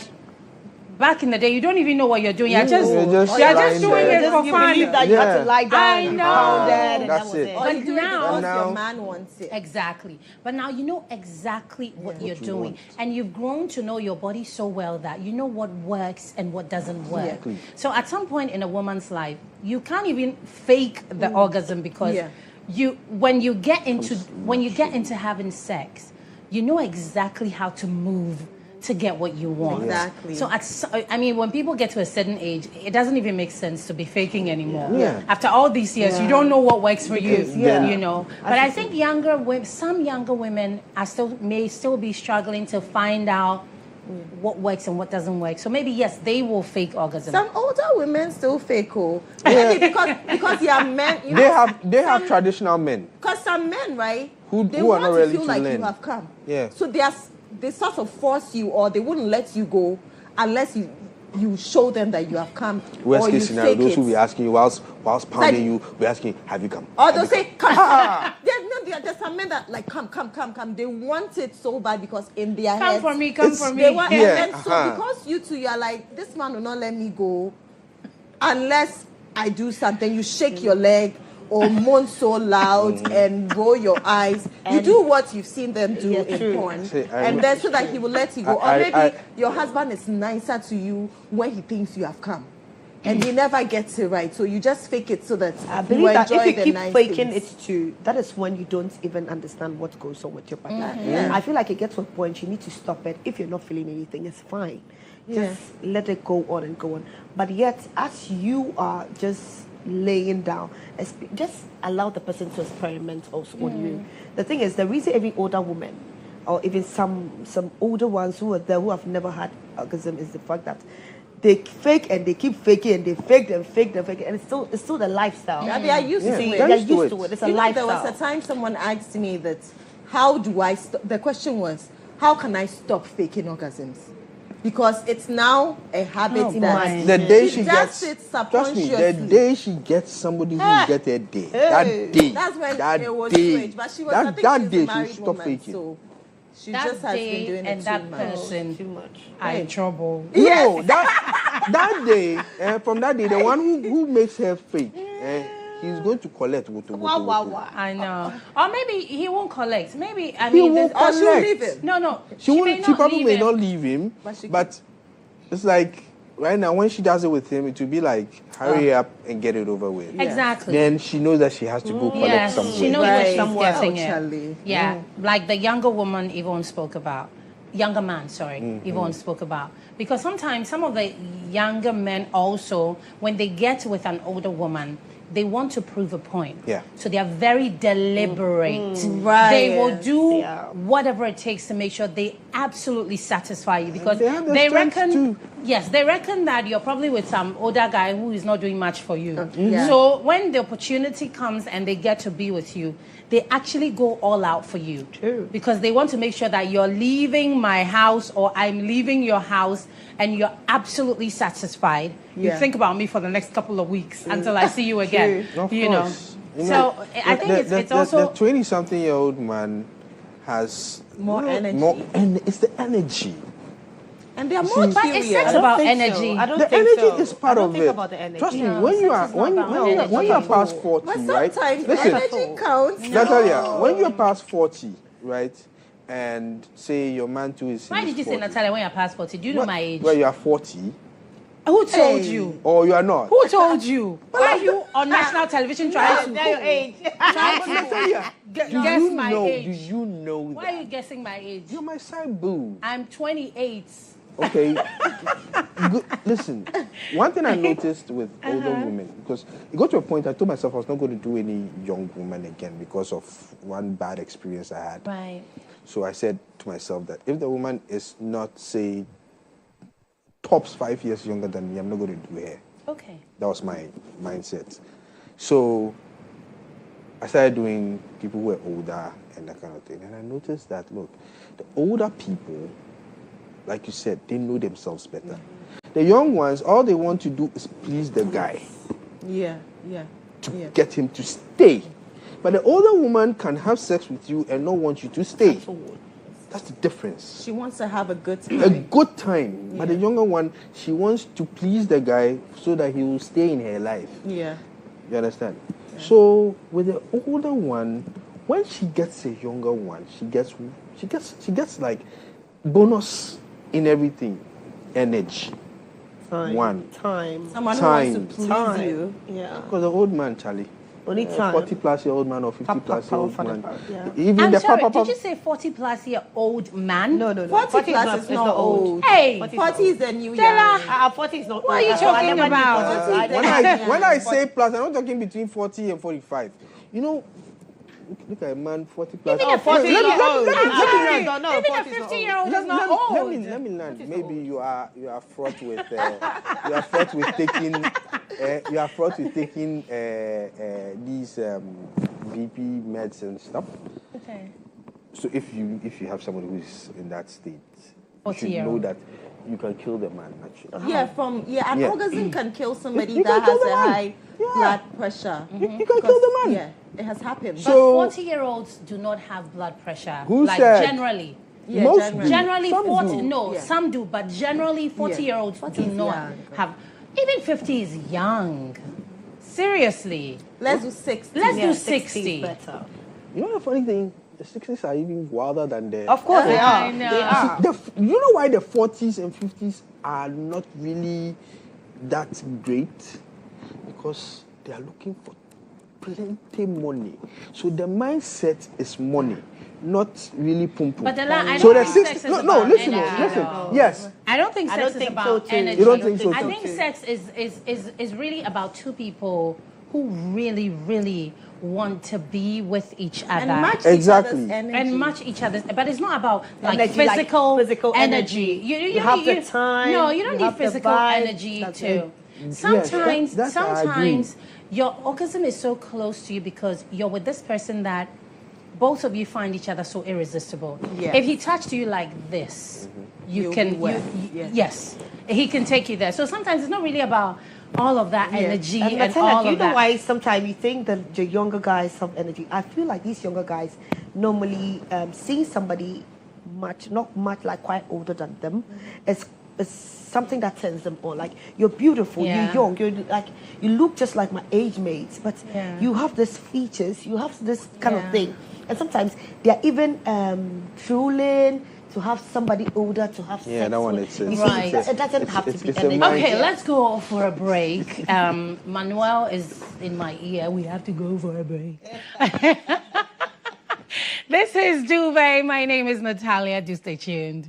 back in the day, you don't even know what you're doing. You're just You're just doing lying it there. for You fun. believe that you had to lie down I and know. pound it, and That's that was it. it. Or But you do it now- because Now- your man wants it. Exactly. But now you know exactly what you're you doing. want. And you've grown to know your body so well that you know what works and what doesn't work. Exactly. So at some point in a woman's life, you can't even fake the orgasm because Yeah. when you get into having sex, you know exactly how to move to get what you want. Exactly. So when people get to a certain age, it doesn't even make sense to be faking anymore. Yeah. After all these years, you don't know what works for you. yeah. You know. But I think some younger women may still be struggling to find out what works and what doesn't work. So maybe yes, they will fake orgasm. Some older women still fake, maybe because they are men. You know, they have traditional men. Because some men, right? Who they are want not to ready feel to like learn. you have come. Yeah. So they sort of force you, or they wouldn't let you go unless you show them that you have come. Worst or case you scenario, fake those it. who be asking you whilst pounding you, be asking, have you come? Or Have they'll you say, come? come. There's some men that like come. They want it so bad because in their heads, Come for me. they want, Yeah, and then so because you two, you're like, this man will not let me go unless I do something. You shake your leg or moan so loud and roll your eyes. You do what you've seen them do in porn, and then so that he will let you go. Or maybe your husband is nicer to you when he thinks you have come. And he never gets it right, so you just fake it so that I you believe that enjoy if you the keep nice faking things. it too, that is when you don't even understand what goes on with your partner. Yeah. I feel like it gets to a point you need to stop it. If you're not feeling anything, it's fine. Yeah. Just let it go on and go on. But yet, as you are just laying down, just allow the person to experiment also on you. The thing is, the reason every older woman, or even some older ones who are there who have never had orgasm, is the fact that they fake and they keep faking and they fake and fake and it's still the lifestyle. Yeah, they are used to it. They're used to it. It's a lifestyle. There was a time someone asked me that, how do I stop? The question was, how can I stop faking orgasms? Because it's now a habit that the day she does gets, it trust me, the subconsciously. day she gets somebody who get her day, that day, That's when that it was day, strange. But she was, that, I think that she's day a married she stop woman, faking. so she That just has been day doing and it that too much. person Too much. are in trouble. No, that day, from that day, the one who makes her fake, he's going to collect. I know. Or maybe he won't collect. Maybe, I He mean, won't there's- Or she'll collect. leave him. No. She probably may not leave him, But but it's like right now when she does it with him, it will be like hurry up and get it over with. Exactly. Then she knows that she has to go collect Yes, somewhere. she knows where she's Somewhere. getting Oh, it. Charlie. Yeah, like the younger woman Yvonne spoke about. Younger man, sorry, Yvonne spoke about. Because sometimes some of the younger men also, when they get with an older woman, they want to prove a point. Yeah. So they are very deliberate. Right. They will do Yeah. whatever it takes to make sure they absolutely satisfy you because They have the they strength reckon, too. yes, they reckon that you're probably with some older guy who is not doing much for you. Yeah. So when the opportunity comes and they get to be with you, they actually go all out for you. True. Because they want to make sure that you're leaving my house or I'm leaving your house and you're absolutely satisfied. You Yeah. think about me for the next couple of weeks until I see you again. Of You know. course. So I think it's also the 20-something-year-old man has More energy. and it's the energy. And they are more But it's curious. sex I don't about think so. energy. I don't The think energy so. is part I don't of think it. about the energy. Trust me, No, when you sex are is not when about you when you are energy. past 40, But right? sometimes the Listen, energy counts. Natalia, when you're past 40, right, and say your man too is. in Why his did you say 40s. Natalia when you're past 40? Do you know my age? Well, you are 40, Who told Hey. you? or you are not. Who told you? Why are you on national television trying to Natalia, guess you my know? age? Do you know Why that? are you guessing my age? You're my side boo. I'm 28. Okay. Listen, one thing I noticed with older women, because it got to a point I told myself I was not going to do any young woman again because of one bad experience I had. Right. So I said to myself that if the woman is not, say, tops 5 years younger than me, I'm not going to do her. Okay. That was my mindset. So I started doing people who were older and that kind of thing. And I noticed that, look, the older people, like you said, they know themselves better. The young ones, all they want to do is please the guy Yeah. to get him to stay. But the older woman can have sex with you and not want you to stay. That's the difference. She wants to have a good time. A good time. But the younger one, she wants to please the guy so that he will stay in her life. Yeah. You understand? So with the older one, when she gets a younger one, she gets like bonus in everything. Energy. Time. One. Time. Someone Time. who wants to please Time. you. Yeah. Because the old man, Charlie. Only time. 40-plus-year-old man or 50-plus-year-old Power, man. yeah. Even I'm the sorry, papa. did you say 40-plus-year-old man? No. 40 plus is not old. Hey! 40 is the new Stella, young. 40 is not. What are you talking about? When I say plus, I'm not talking between 40 and 45. You know, look at a man 40 plus. Even a 40-year-old. No, Even a 40 is not 50-year-old is not old. Let me land. Maybe you are fraught with you are fraught with taking these VP meds and stuff. Okay. So if you have somebody who is in that state, you should 40-year-old. know that you can kill the man actually. An orgasm can kill somebody You that can kill has the a man. high blood pressure. You can kill the man. Yeah, it has happened. So- But 40-year-olds do not have blood pressure. Who like said? generally. Yeah, Most generally. do. Generally, Some 40, do. no, Yeah. some do, but generally 40-year-olds do 40 is not young. have. Even 50 is young. Seriously. Let's do 60. Let's do Yeah, 60. better. You know the funny thing? The 60s are even wilder than the. Of course they are. I know. They are. You know why the 40s and 50s are not really that great? Because they are looking for plenty money. So the mindset is money, not really pum pum. But I don't So the think sex 60s. is No, about listen, energy. listen. No. Yes. I don't think I sex don't is think about so too. energy. You don't think so I too? think sex is really about two people who really, really want to be with each other. And match Exactly. each other's energy. And match each other's, but it's not about like Energy, like physical energy. You have the time, No, you don't you need have the physical vibe, energy that's to. it. Sometimes, Yes, that I agree. your orgasm is so close to you because you're with this person that both of you find each other so irresistible. Yes. If he touched you like this, you You'll can. be wet. You- Yes. Yes, he can take you there. So sometimes it's not really about all of that energy And and Natalia, all do you of know that. why sometimes you think that the younger guys have energy? I feel like these younger guys normally seeing somebody not much like quite older than them is something that turns them on. Like you're beautiful, Yeah. you're young, you look just like my age mates, but Yeah. you have these features, you have this kind Yeah. of thing. And sometimes they're even drooling to have somebody older to have sex. Yeah, that one, with. it's You see, Right. it doesn't have to be it's a energy. mind- Okay, let's go for a break. Manuel is in my ear. We have to go for a break. This is Duvet. My name is Natalia. Do stay tuned.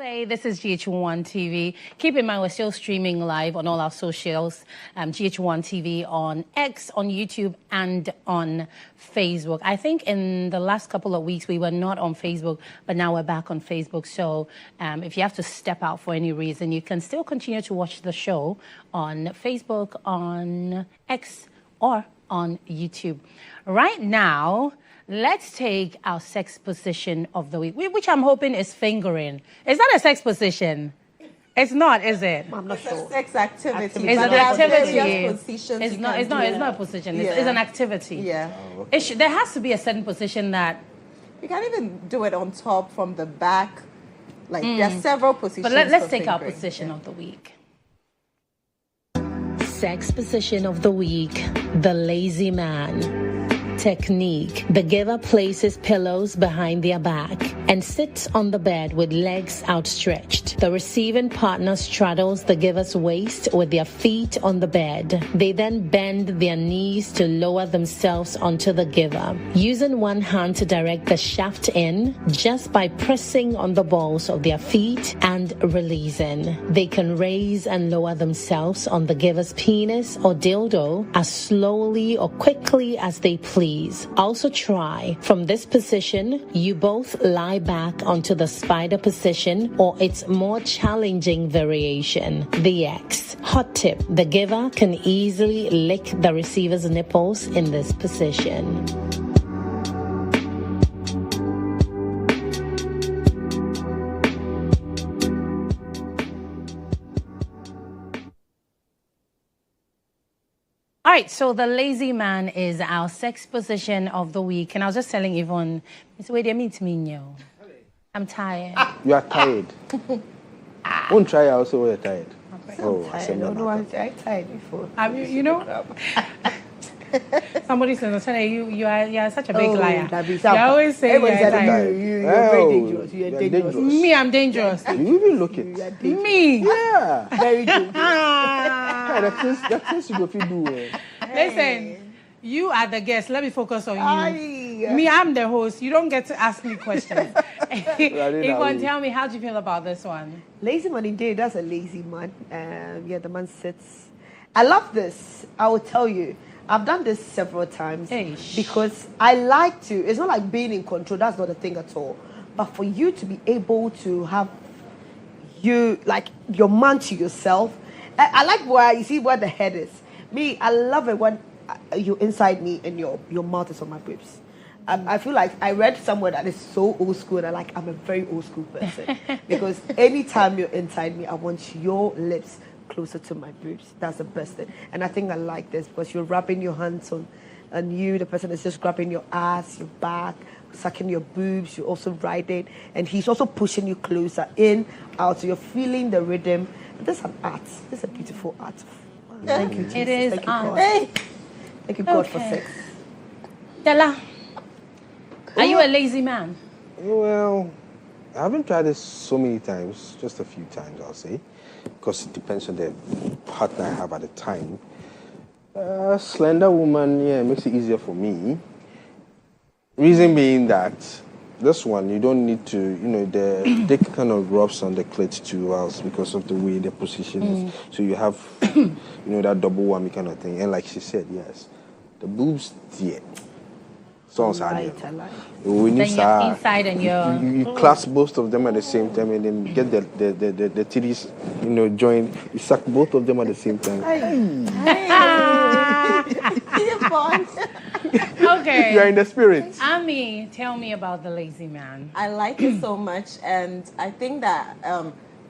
Hey, this is GHOne TV. Keep in mind, we're still streaming live on all our socials. GHOne TV on X, on YouTube, and on Facebook. I think in the last couple of weeks, we were not on Facebook, but now we're back on Facebook. So if you have to step out for any reason, you can still continue to watch the show on Facebook, on X, or on YouTube. Right now, let's take our sex position of the week, which I'm hoping is fingering. Is that a sex position? It's not, is it? I'm not It's sure. a sex activity. It's but an there are activity. various positions It's you not. can It's not. do. It's not a position. It's Yeah. an activity. Yeah. There has to be a certain position that. You can even do it on top from the back. Like there are several positions. But let's for take our fingering. position of the week. Sex position of the week: the lazy man. Technique: the giver places pillows behind their back and sits on the bed with legs outstretched. The receiving partner straddles the giver's waist with their feet on the bed. They then bend their knees to lower themselves onto the giver, using one hand to direct the shaft in just by pressing on the balls of their feet and releasing. They can raise and lower themselves on the giver's penis or dildo as slowly or quickly as they please. Also try. From this position, you both lie back onto the spider position or its more challenging variation, the X. Hot tip: the giver can easily lick the receiver's nipples in this position. All right, so the lazy man is our sex position of the week. And I was just telling Yvonne, it's wait, they meet me now. I'm tired. You are tired. Won't try also when you're tired. Oh, I I said don't know. no. I tried before. You know, somebody says, Natalia, you are such a big liar. You always say everybody you're said tired. you're very dangerous. You're You're dangerous. dangerous. Me, I'm dangerous. You even look it. You're dangerous. Me. Yeah. Very dangerous. Yeah, the things you go fit do. Listen, you are the guest. Let me focus on you. Aye. Me, I'm the host. You don't get to ask me questions. Radina, Yvonne, tell me, how do you feel about this one? Lazy man indeed. That's a lazy man. Yeah, the man sits. I love this. I will tell you. I've done this several times Eish. because I like to. It's not like being in control. That's not a thing at all. But for you to be able to have your man to yourself. I like where you see where the head is. Me, I love it when you inside me and your mouth is on my ribs. I feel like I read somewhere that is so old school and I'm a very old school person because anytime you're inside me, I want your lips closer to my boobs. That's the best thing. And I think I like this because you're wrapping your hands on, and the person is just grabbing your ass, your back, sucking your boobs. You're also riding, and he's also pushing you closer in, out. So you're feeling the rhythm. This is an art. This is a beautiful art. Thank you, Jesus. It is Thank you, art. God. Hey. Thank you, God, for Okay. sex. Della, are you a lazy man? Well, I haven't tried this so many times, just a few times, I'll say, because it depends on the partner I have at the time. Slender woman, yeah, makes it easier for me. Reason being that this one, you don't need to, the dick kind of rubs on the clit too, else because of the way the position is. So you have, that double whammy kind of thing. And like she said, yes, the boobs, yeah. Sounds hard. I like. When you Then you're inside and you're... you clasp both of them at the same time and then get the titties, joined. You suck both of them at the same time. Okay. You are in the spirit. Ami, tell me about the lazy man. I like it so much, and I think that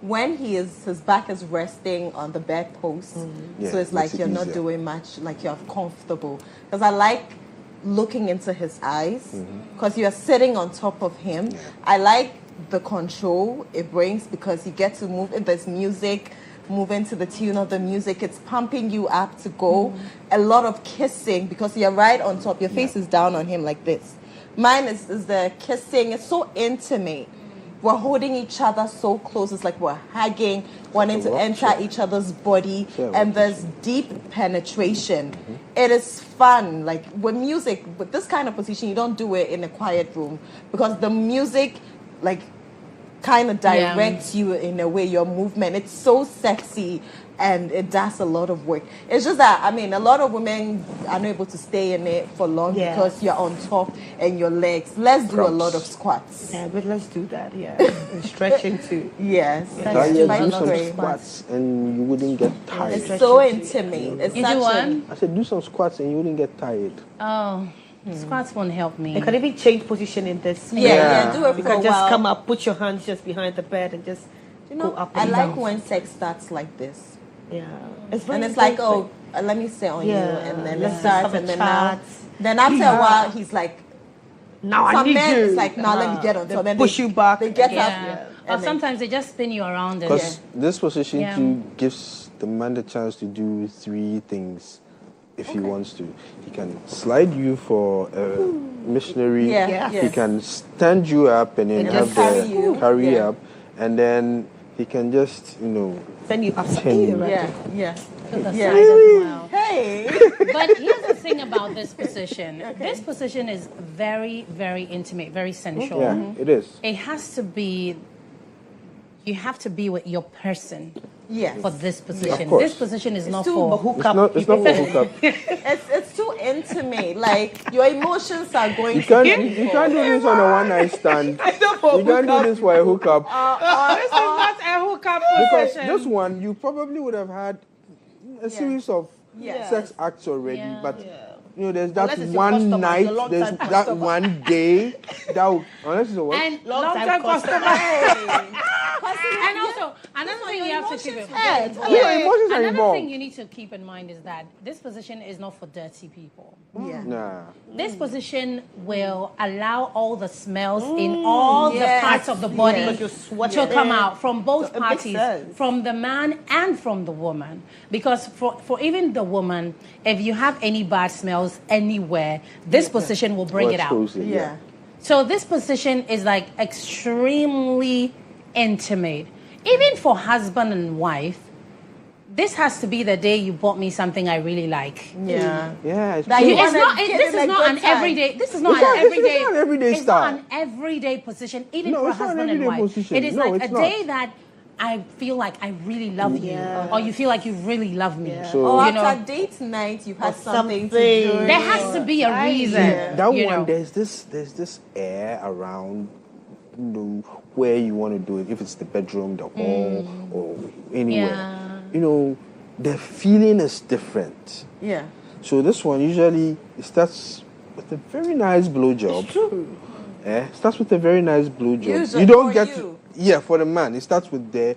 when his back is resting on the bedpost, Yeah, so it's like makes it you're not easier. doing much, like you're comfortable. Because I like looking into his eyes, because you're sitting on top of him. Yeah. I like the control it brings because you get to move. If there's music, move into the tune of the music. It's pumping you up to go. A lot of kissing because you're right on top. Your face is down on him like this. Mine is the kissing. It's so intimate. We're holding each other so close. It's like we're hugging, wanting to enter each other's body. And there's deep penetration. It is fun. Like with music, with this kind of position, you don't do it in a quiet room because the music, like, kind of direct you in a way, your movement. It's so sexy and it does a lot of work. It's just that, I mean, a lot of women are not able to stay in it for long because you're on top and your legs. Let's do a lot of squats. Yeah, but let's do that, and stretching too. Yes. Do some squats and you wouldn't get tired. It's so intimate. It's you do one? I said do some squats and you wouldn't get tired. Oh, squats won't help me. You can even change position in this. do it for You can a just while. come up, put your hands just behind the bed and just go up I and like down. when sex starts like this. Yeah. And it's like, oh, let me sit on you, and then let's it starts, have a and then chat. then after a while, he's like, Now I some need men, you. it's like, now let me get on. They So then push you back. They get Yeah. up. Or and then- sometimes they just spin you around. And Because this position Yeah. too gives the man the chance to do 3 things if he wants to. He can slide you for a missionary. Yeah. He can stand you up and then And have just carry you. carry Yeah. up, and then he can just Then you upside. Ten. Yeah. to the Yeah. side as well. Hey. But here's the thing about this position. This position is very, very intimate, very sensual. yeah, it is. It has to be, you have to be with your person Yes. for this position. Of course. This position is not too for Hookup. It's not for hookup. It's too intimate. Like your emotions are going You to can't be you can't do this on a one night stand. You can't do this for a hookup. This is not a hookup Because position. this one, you probably would have had a series of Yeah. sex acts already, Yeah. but you know, there's that Unless it's your one customer, night, your long-time there's that customer. one day that will, unless it's a what? And Long-time long-time customer. Hey. And also, another thing you have to keep in head. mind. Yeah, emotions are Another involved. thing you need to keep in mind is that this position is not for dirty people. Yeah. Nah. This position will allow all the smells in all the Yes. parts of the body Because you're sweating. to come out from both So it makes parties, sense. from the man and from the woman. Because for even the woman, if you have any bad smells anywhere, this position will bring Or it out. expose it, Yeah. So this position is like extremely intimate. Even for husband and wife, this has to be the day you bought me something I really like. Yeah. Yeah, it's That true. you It's wanna not. give This him is a not good an time. everyday. This is not It's an not- it's everyday. not an everyday It's style. not an everyday position, even No, for a it's not an husband and everyday wife. position. It is No, like a it's not. day that I feel like I really love you, or you feel like you really love me. So- Or You know, after date night, you had something to something. do. there has to be a reason. that you one, know. there's this air around, you know, where you want to do it. If it's the bedroom, the hall, or anywhere, Yeah. you know, the feeling is different. Yeah. So this one usually it starts with a very nice blowjob. It starts with a very nice blowjob. Usually You don't for get you. to, for the man. It starts with the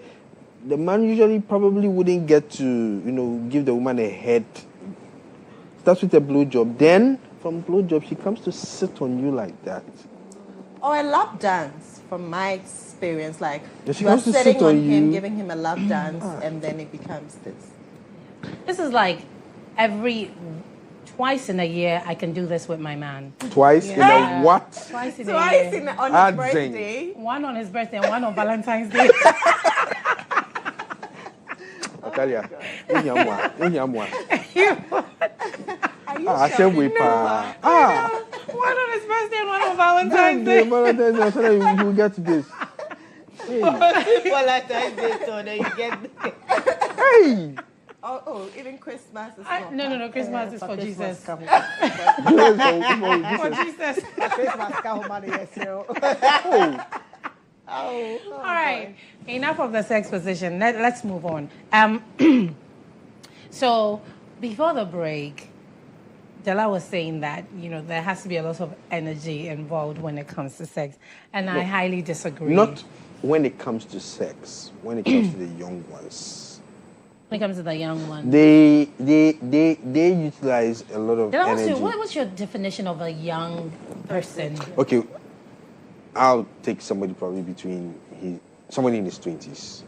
man usually probably wouldn't get to, you know, give the woman a head. Starts with a blowjob. Then from blowjob she comes to sit on you like that. Or a lap dance, from my experience. Like Yeah, she you are comes to sitting sit on on him, you. giving him a lap dance, and then it becomes this. This is like twice in a year I can do this with my man. Twice in a what? Twice in a Twice year. on Ah, his dang. birthday. One on his birthday and one on Valentine's Day. Natalia, unyamwa. Are you I said we pa. One on his birthday and one on Valentine's Day. Valentine's Day, I said you will get to this. Valentine's Day, so then you get. Hey! Oh, even Christmas is not. No. Christmas is for Jesus. For Oh, Jesus. Christmas come money, yes, yo. All right. Enough of the sex position. Let's move on. So before the break, Della was saying that, you know, there has to be a lot of energy involved when it comes to sex. And I highly disagree. Not when it comes to sex, when it comes to the young ones. When it comes to the young one. They utilize a lot of Della, energy. what's your definition of a young person? Okay, I'll take somebody probably somebody in his 20s,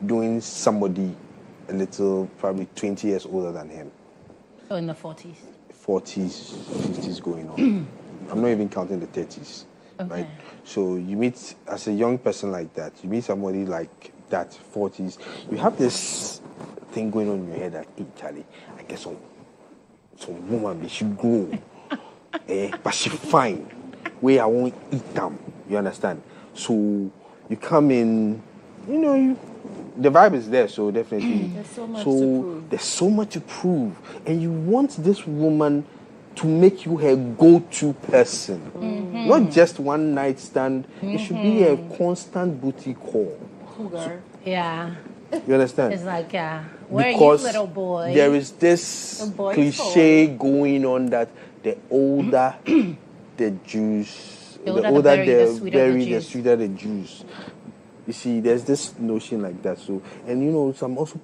doing somebody a little, probably 20 years older than him. So in the 40s. 40s, 50s going on. I'm not even counting the 30s, right? So you meet, as a young person like that, you meet somebody like that, 40s, you have this thing going on in your head that, hey, Charlie, I guess some woman, she grow, but she fine. Where I won't eat them, you understand? So You come in, the vibe is there, so definitely. There's so much to prove. There's so much to prove, and you want this woman to make you her go-to person, not just one night stand. It should be a constant booty call. Yeah. You understand? It's like, where Because are you, little boy? there is this cliche going on that the older the juice, the older the berry, the sweeter the juice. You see, there's this notion like that. So, and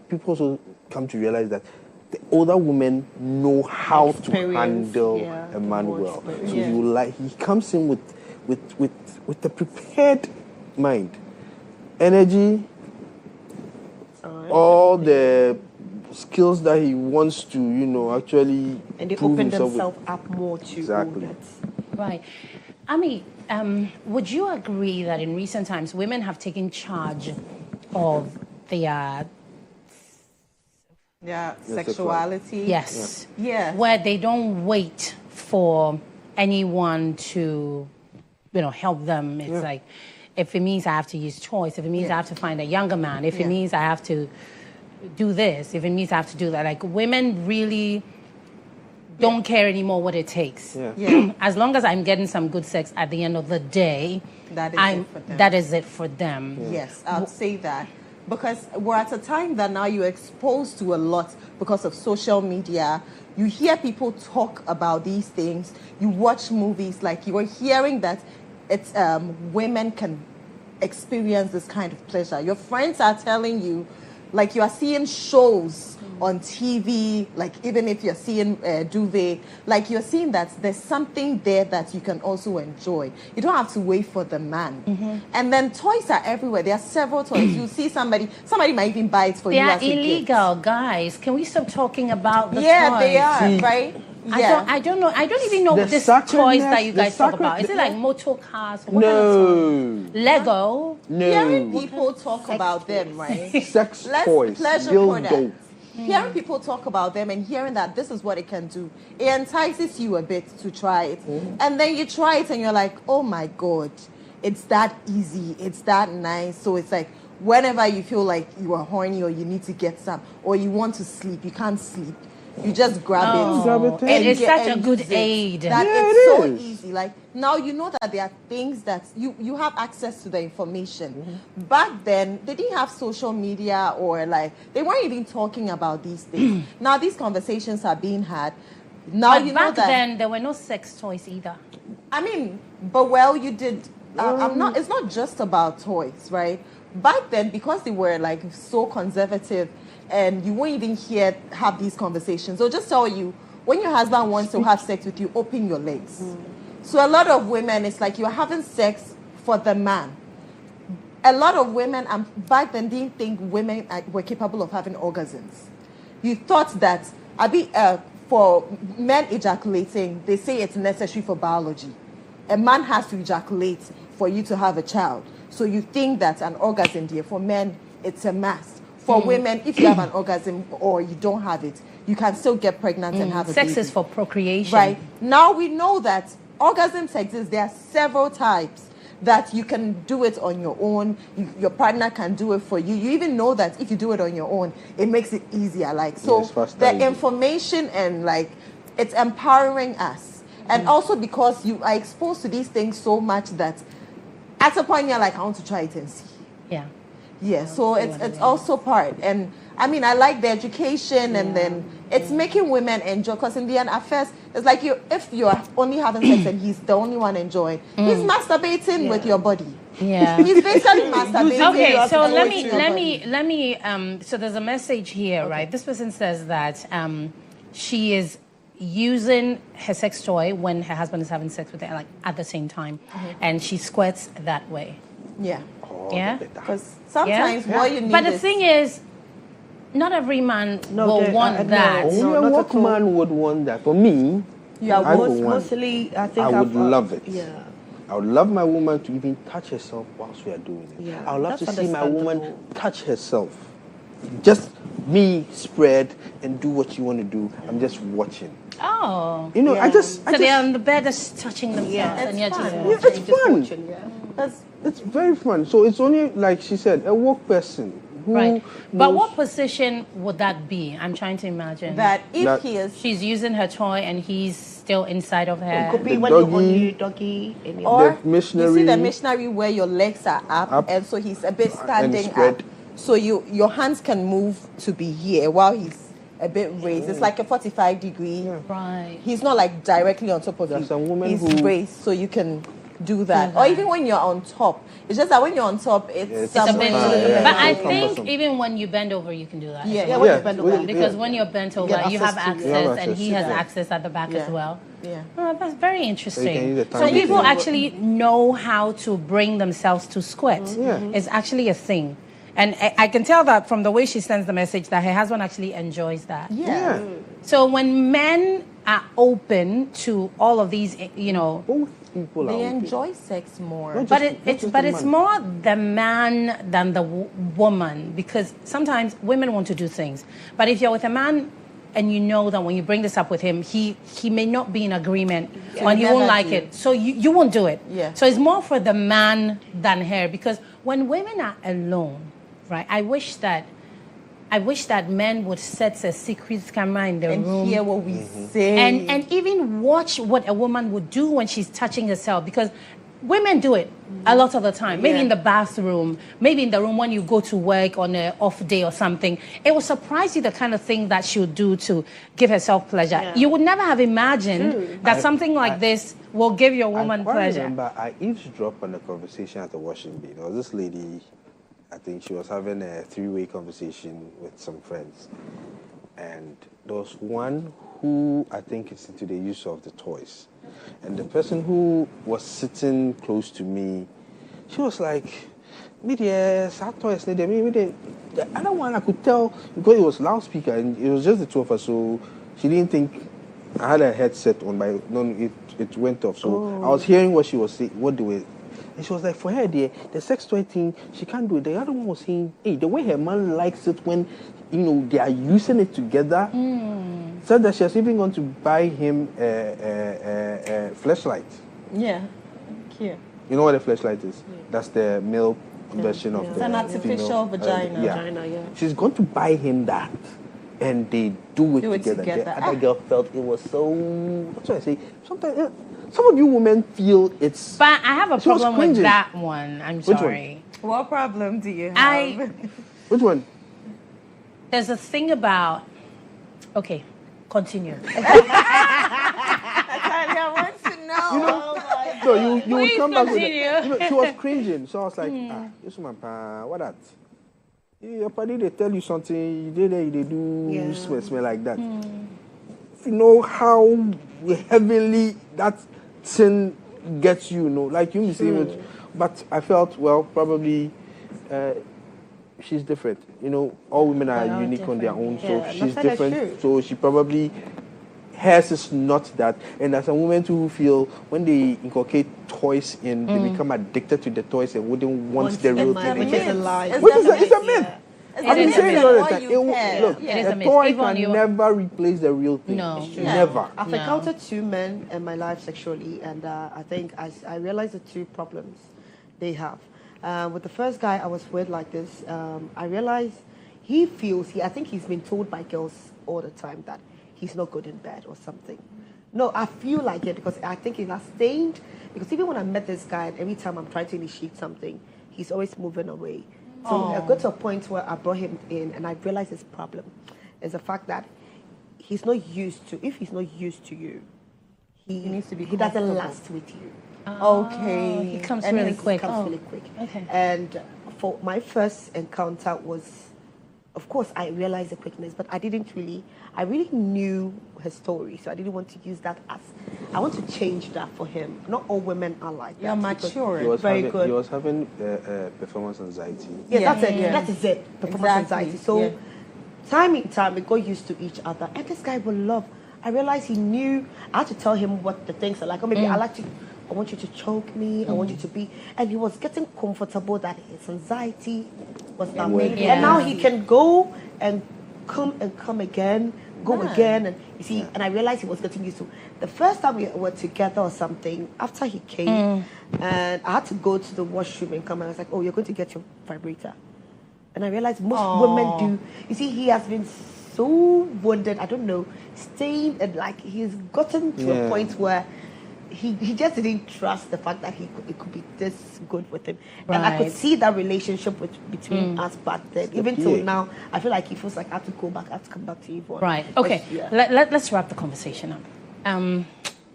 people also come to realize that the older women know how to handle a man well. So he comes in with a prepared mind, energy, all the skills that he wants to, actually and they prove open himself themselves up more to Exactly. Right. I mean, would you agree that in recent times women have taken charge of their sexuality? yes, Yeah. where they don't wait for anyone to, help them? It's like, if it means I have to use choice, if it means I have to find a younger man, if it means I have to do this, if it means I have to do that, like women really don't care anymore what it takes. As long as I'm getting some good sex at the end of the day, that is it for them. Yes, I'll say that. Because we're at a time that now you're exposed to a lot because of social media. You hear people talk about these things. You watch movies, like you are hearing that it's women can experience this kind of pleasure. Your friends are telling you, like you are seeing shows on TV, like even if you're seeing duvet, like you're seeing that there's something there that you can also enjoy. You don't have to wait for the man. And then toys are everywhere. There are several toys. You see somebody might even buy it for you as a gift. They are illegal, guys. Can we stop talking about the toys? Yeah, they are, right? Yeah. I don't know. I don't even know this toys that you guys talk about. Is it like motor cars? What kind of toys? Lego? No. Hearing people talk about them, right? Sex toys. Pleasure products. Hearing people talk about them and hearing that this is what it can do, it entices you a bit to try it. And then you try it and you're like, oh my God, it's that easy, it's that nice. So it's like whenever you feel like you are horny or you need to get some or you want to sleep, you can't sleep. You just grab it. It is such a good aid. That it's so easy. Like now you know that there are things that you have access to the information. Back then they didn't have social media or like they weren't even talking about these things. Now these conversations are being had. Now But you know back that then there were no sex toys either. I mean, but well, you did. I'm not. It's not just about toys, right? Back then, because they were like so conservative, and you won't even have these conversations. They'll just tell you when your husband wants to have sex with you, open your legs. So a lot of women, it's like you're having sex for the man. A lot of women, back then, didn't think women were capable of having orgasms. You thought that for men ejaculating, they say it's necessary for biology. A man has to ejaculate for you to have a child. So you think that an orgasm, dear, for men, it's a must. For women, if you have an orgasm or you don't have it, you can still get pregnant and have a baby. Sex is for procreation. Right. Now we know that orgasms exist. There are several types that you can do it on your own. Your partner can do it for you. You even know that if you do it on your own, it makes it easier. Like so, the information and like it's empowering us, and also because you are exposed to these things so much that at a point you're like, I want to try it and see. Yeah. Yeah, so it's also part. And I mean, I like the education and then it's making women enjoy. Because in the end, at first, it's like if you're only having sex and he's the only one enjoying, he's masturbating with your body. Yeah. He's basically masturbating. Okay, so let me, so there's a message here, right? This person says that she is using her sex toy when her husband is having sex with her, like at the same time. And she squirts that way. Yeah. Yeah, because sometimes what you need. But the thing is, not every man will want that. Only a workman would want that. For me, I would love it. Yeah. I would love my woman to even touch herself whilst we are doing it. Yeah, I would love to that's see my woman understandable. touch herself. Just me spread and do what you want to do. I'm just watching. Oh. I just. So they're on the bed just touching themselves. Yeah, and you're just it's fun. Watching, It's very fun. So it's only, like she said, a work person who Right. But knows- what position would that be? I'm trying to imagine. That if That- he is, She's using her toy and he's still inside of It her. could be The when you're on doggy- your doggy. And you're or the missionary- you see the missionary where your legs are up, Up. and so he's a bit standing spread. up, so your hands can move to be here while he's a bit raised. It's like a 45-degree. Right. He's not like directly on top of There are you. some women He's who- raised, so you can do that. Do Or that. even when you're on top. It's just that when you're on top, it's It's It's a Some- bit, yeah, but I it's think cumbersome. even when you bend over, you can do that. Yeah, as Yeah, well. when Yeah, you bend we- over. Because yeah. when you're bent over, get you have access to- access, You have and access, he has yeah. access at the back Yeah. as well. yeah. Oh, that's very interesting. use the So tangent. people actually know how to bring themselves to squirt. Yeah. It's actually a thing. And I can tell that from the way she sends the message that her husband actually enjoys that. Yeah. So when men are open to all of these, Both people They are open. enjoy sex more. Not but just- not it's just but the it's man. more the man than the woman, because sometimes women want to do things, but if you're with a man and you know that when you bring this up with him, he may not be in agreement and he won't Never like do. it, so you won't do it. Yeah. So it's more for the man than her, because when women are alone, right? I wish that men would set a secret camera in the and room hear what we say. and even watch what a woman would do when she's touching herself, because women do it a lot of the time. Maybe Yeah. in the bathroom, maybe in the room when you go to work on an off day or something. It will surprise you the kind of thing that she would do to give herself pleasure. Yeah. You would never have imagined that something like this will give your woman I quite pleasure. remember I eavesdropped on a conversation at the washing bay. There was this lady, I think she was having a three-way conversation with some friends. And there was one who I think is into the use of the toys. And the person who was sitting close to me, she was like, me the toys, the other one I could tell because it was loudspeaker and it was just the two of us, so she didn't think I had a headset on my it went off. So I was hearing what she was saying, what they were. And she was like, for her, the sex toy thing, she can't do it. The other one was saying, hey, the way her man likes it when, they are using it together. Said that she has even going to buy him a flashlight. yeah. Cute. You know what a flashlight is? That's the male version of It's the an artificial female, vagina. Vagina, yeah. She's going to buy him that. And they do it together. together. The other girl felt it was so... That's what I say. Sometimes... Some of you women feel it's... But I have a She was problem with cringing. that one. I'm Which one? sorry. What problem do you have? Which one? There's a thing about... Okay, continue. I want to know. No, you would Please come back with continue. that. She was cringing. So I was like, this woman, what that? Your party, they tell you something, you did it, they do Yeah. smell like that. You know how heavily that sin gets you, like you say it. But I felt, well, probably she's different. All women are all unique on their own, so Yeah, she's that's different. true. So she probably hers is not that. And as a woman too who feel when they inculcate toys in, they become addicted to the toys and wouldn't want the real thing. Which is a lie. Which is it's a myth. It I've been is a saying myth. it all the What time. you It will- care. Look, It is a a myth. toy Even can you- never replace the real thing. No. It's true. Never. I've No. encountered two men in my life sexually, and I think I realized the two problems they have. With the first guy I was with like this, I realized I think he's been told by girls all the time that he's not good in bed or something. No, I feel like it because I think he's not stained. Because even when I met this guy, every time I'm trying to initiate something, he's always moving away. So I got to a point where I brought him in, and I realized his problem is the fact that he's not used to. If he's not used to you, he needs to be He doesn't comfortable. last with you. Okay. He comes And really it quick. comes Oh, really quick. okay. And for my first encounter was, of course, I realized the quickness, but I really knew his story, so I didn't want to use that as, I want to change that for him. Not all women are like You're that. because- mature. Very He was having performance anxiety. Yeah, Yeah, that's it. yeah. That is it. Performance anxiety. So, yeah. time in time, we got used to each other. And this guy will love. I realized he knew. I had to tell him what the things are like. Or maybe I want you to choke me. I want you to be. And he was getting comfortable that his anxiety was not made made. him And now happy. he can go and come again go again. And you see, and I realized he was getting used to. The first time we were together or something, after he came, and I had to go to the washroom and come, and I was like, oh, you're going to get your vibrator. And I realized most women do. You see, he has been so wounded, I don't know, staying, and like he's gotten to a point where he just didn't trust the fact that it could be this good with him. Right. And I could see that relationship between us back then. Even till now, I feel like he feels like I have to go back, I have to come back to Yvonne. Right. Okay. Let's wrap the conversation up.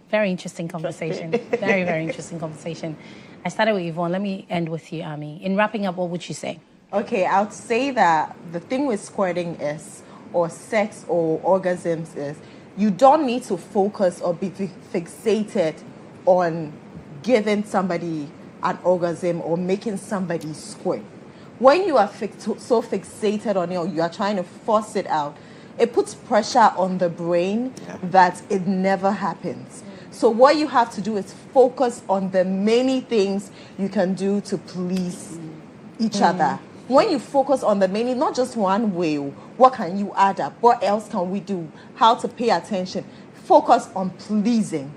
Very interesting conversation. Very, very interesting conversation. I started with Yvonne. Let me end with you, Ami. In wrapping up, what would you say? Okay, I would say that the thing with squirting is, or sex or orgasms is, you don't need to focus or be fixated on giving somebody an orgasm or making somebody squirt. When you are so fixated on it, or you are trying to force it out, it puts pressure on the brain that it never happens. So what you have to do is focus on the many things you can do to please each other. When you focus on the many, not just one way, what can you add up? What else can we do? How to pay attention? Focus on pleasing.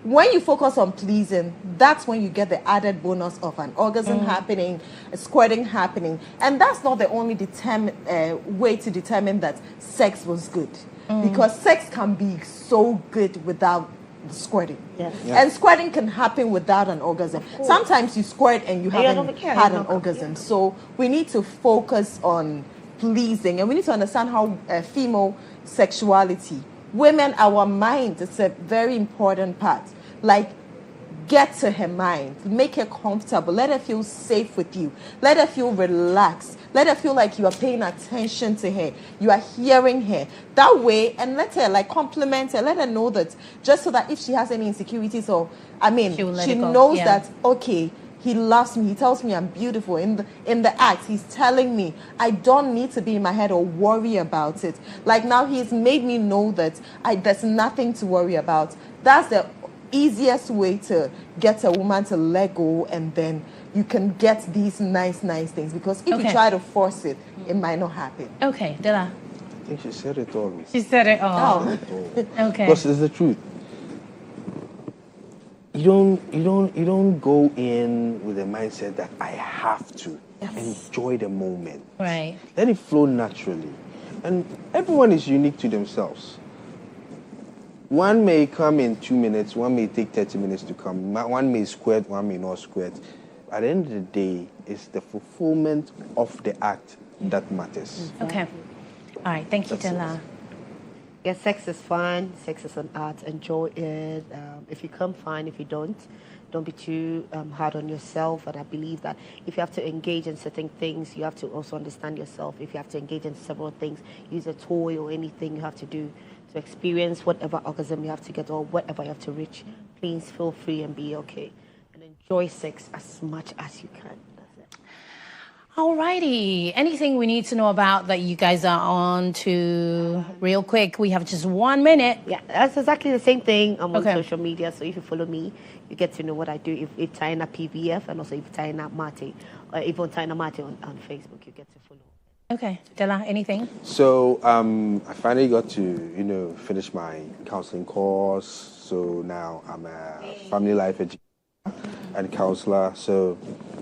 When you focus on pleasing, that's when you get the added bonus of an orgasm happening, a squirting happening. And that's not the only way to determine that sex was good. Because sex can be so good without squirting. Yes. And squirting can happen without an orgasm. Sometimes you squirt and you haven't had an orgasm. So we need to focus on pleasing, and we need to understand how female sexuality, women, our mind, it's a very important part. Like, get to her mind, make her comfortable, let her feel safe with you, let her feel relaxed, let her feel like you are paying attention to her, you are hearing her that way, and let her like compliment her, let her know that, just so that if she has any insecurities, or she knows that, okay, he loves me, he tells me I'm beautiful. In the act, he's telling me I don't need to be in my head or worry about it. Like, now he's made me know that there's nothing to worry about. That's the easiest way to get a woman to let go, and then you can get these nice things. Because if you try to force it, it might not happen. Okay, Dela. I think she said it all. She said it all. Okay. Because it's the truth. You don't go in with a mindset that I have to. Enjoy the moment. Right. Let it flow naturally. And everyone is unique to themselves. One may come in 2 minutes, one may take 30 minutes to come. One may squirt, one may not squirt. At the end of the day, it's the fulfillment of the act that matters. Okay. All right. Thank you, Dela. Yeah, sex is fun. Sex is an art. Enjoy it. If you come, fine. If you don't be too hard on yourself. And I believe that if you have to engage in certain things, you have to also understand yourself. If you have to engage in several things, use a toy or anything you have to do to experience whatever orgasm you have to get or whatever you have to reach, please feel free and be okay. And enjoy sex as much as you can. Alrighty. Anything we need to know about that you guys are on to real quick? We have just 1 minute. Yeah, that's exactly the same thing. I'm on social media, so if you follow me, you get to know what I do. If Taina PVF, and also if Taina Mate, or even Taina Mate on Facebook, you get to follow. Okay. Dela, anything? So I finally got to, finish my counseling course. So now I'm a family life educator and counselor. So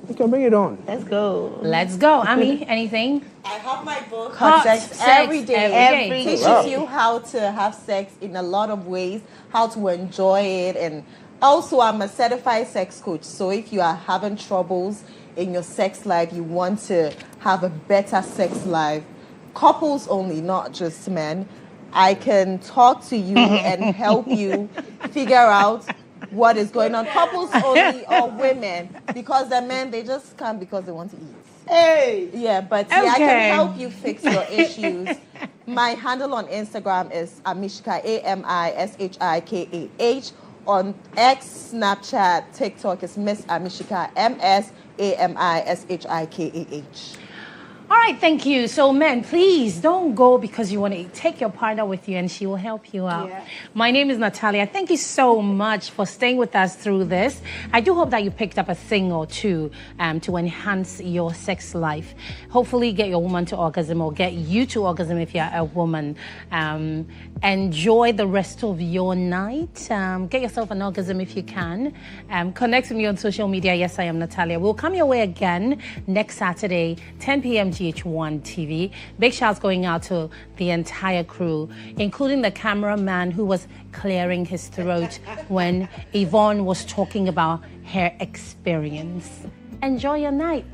you can bring it on. Let's go. Let's go. Ami, anything? I have my book, Hot Sex Every Day. Every day. Teaches you how to have sex in a lot of ways, how to enjoy it. And also, I'm a certified sex coach. So if you are having troubles in your sex life, you want to have a better sex life, couples only, not just men, I can talk to you and help you figure out what is going on. Couples only, or women, because the men, they just come because they want to eat. Hey! Yeah, but I can help you fix your issues. My handle on Instagram is Amishika, AMISHIKAH. On X, Snapchat, TikTok is Miss Amishika, MSAMISHIKAH. All right, thank you. So, men, please don't go because you want to take your partner with you and she will help you out. Yeah. My name is Natalia. Thank you so much for staying with us through this. I do hope that you picked up a thing or two to enhance your sex life. Hopefully, get your woman to orgasm or get you to orgasm if you're a woman. Enjoy the rest of your night. Get yourself an orgasm if you can. Connect with me on social media. Yes, I am Natalia. We'll come your way again next Saturday, 10 p.m. GHOne TV. Big shouts going out to the entire crew, including the cameraman who was clearing his throat when Yvonne was talking about her experience. Enjoy your night.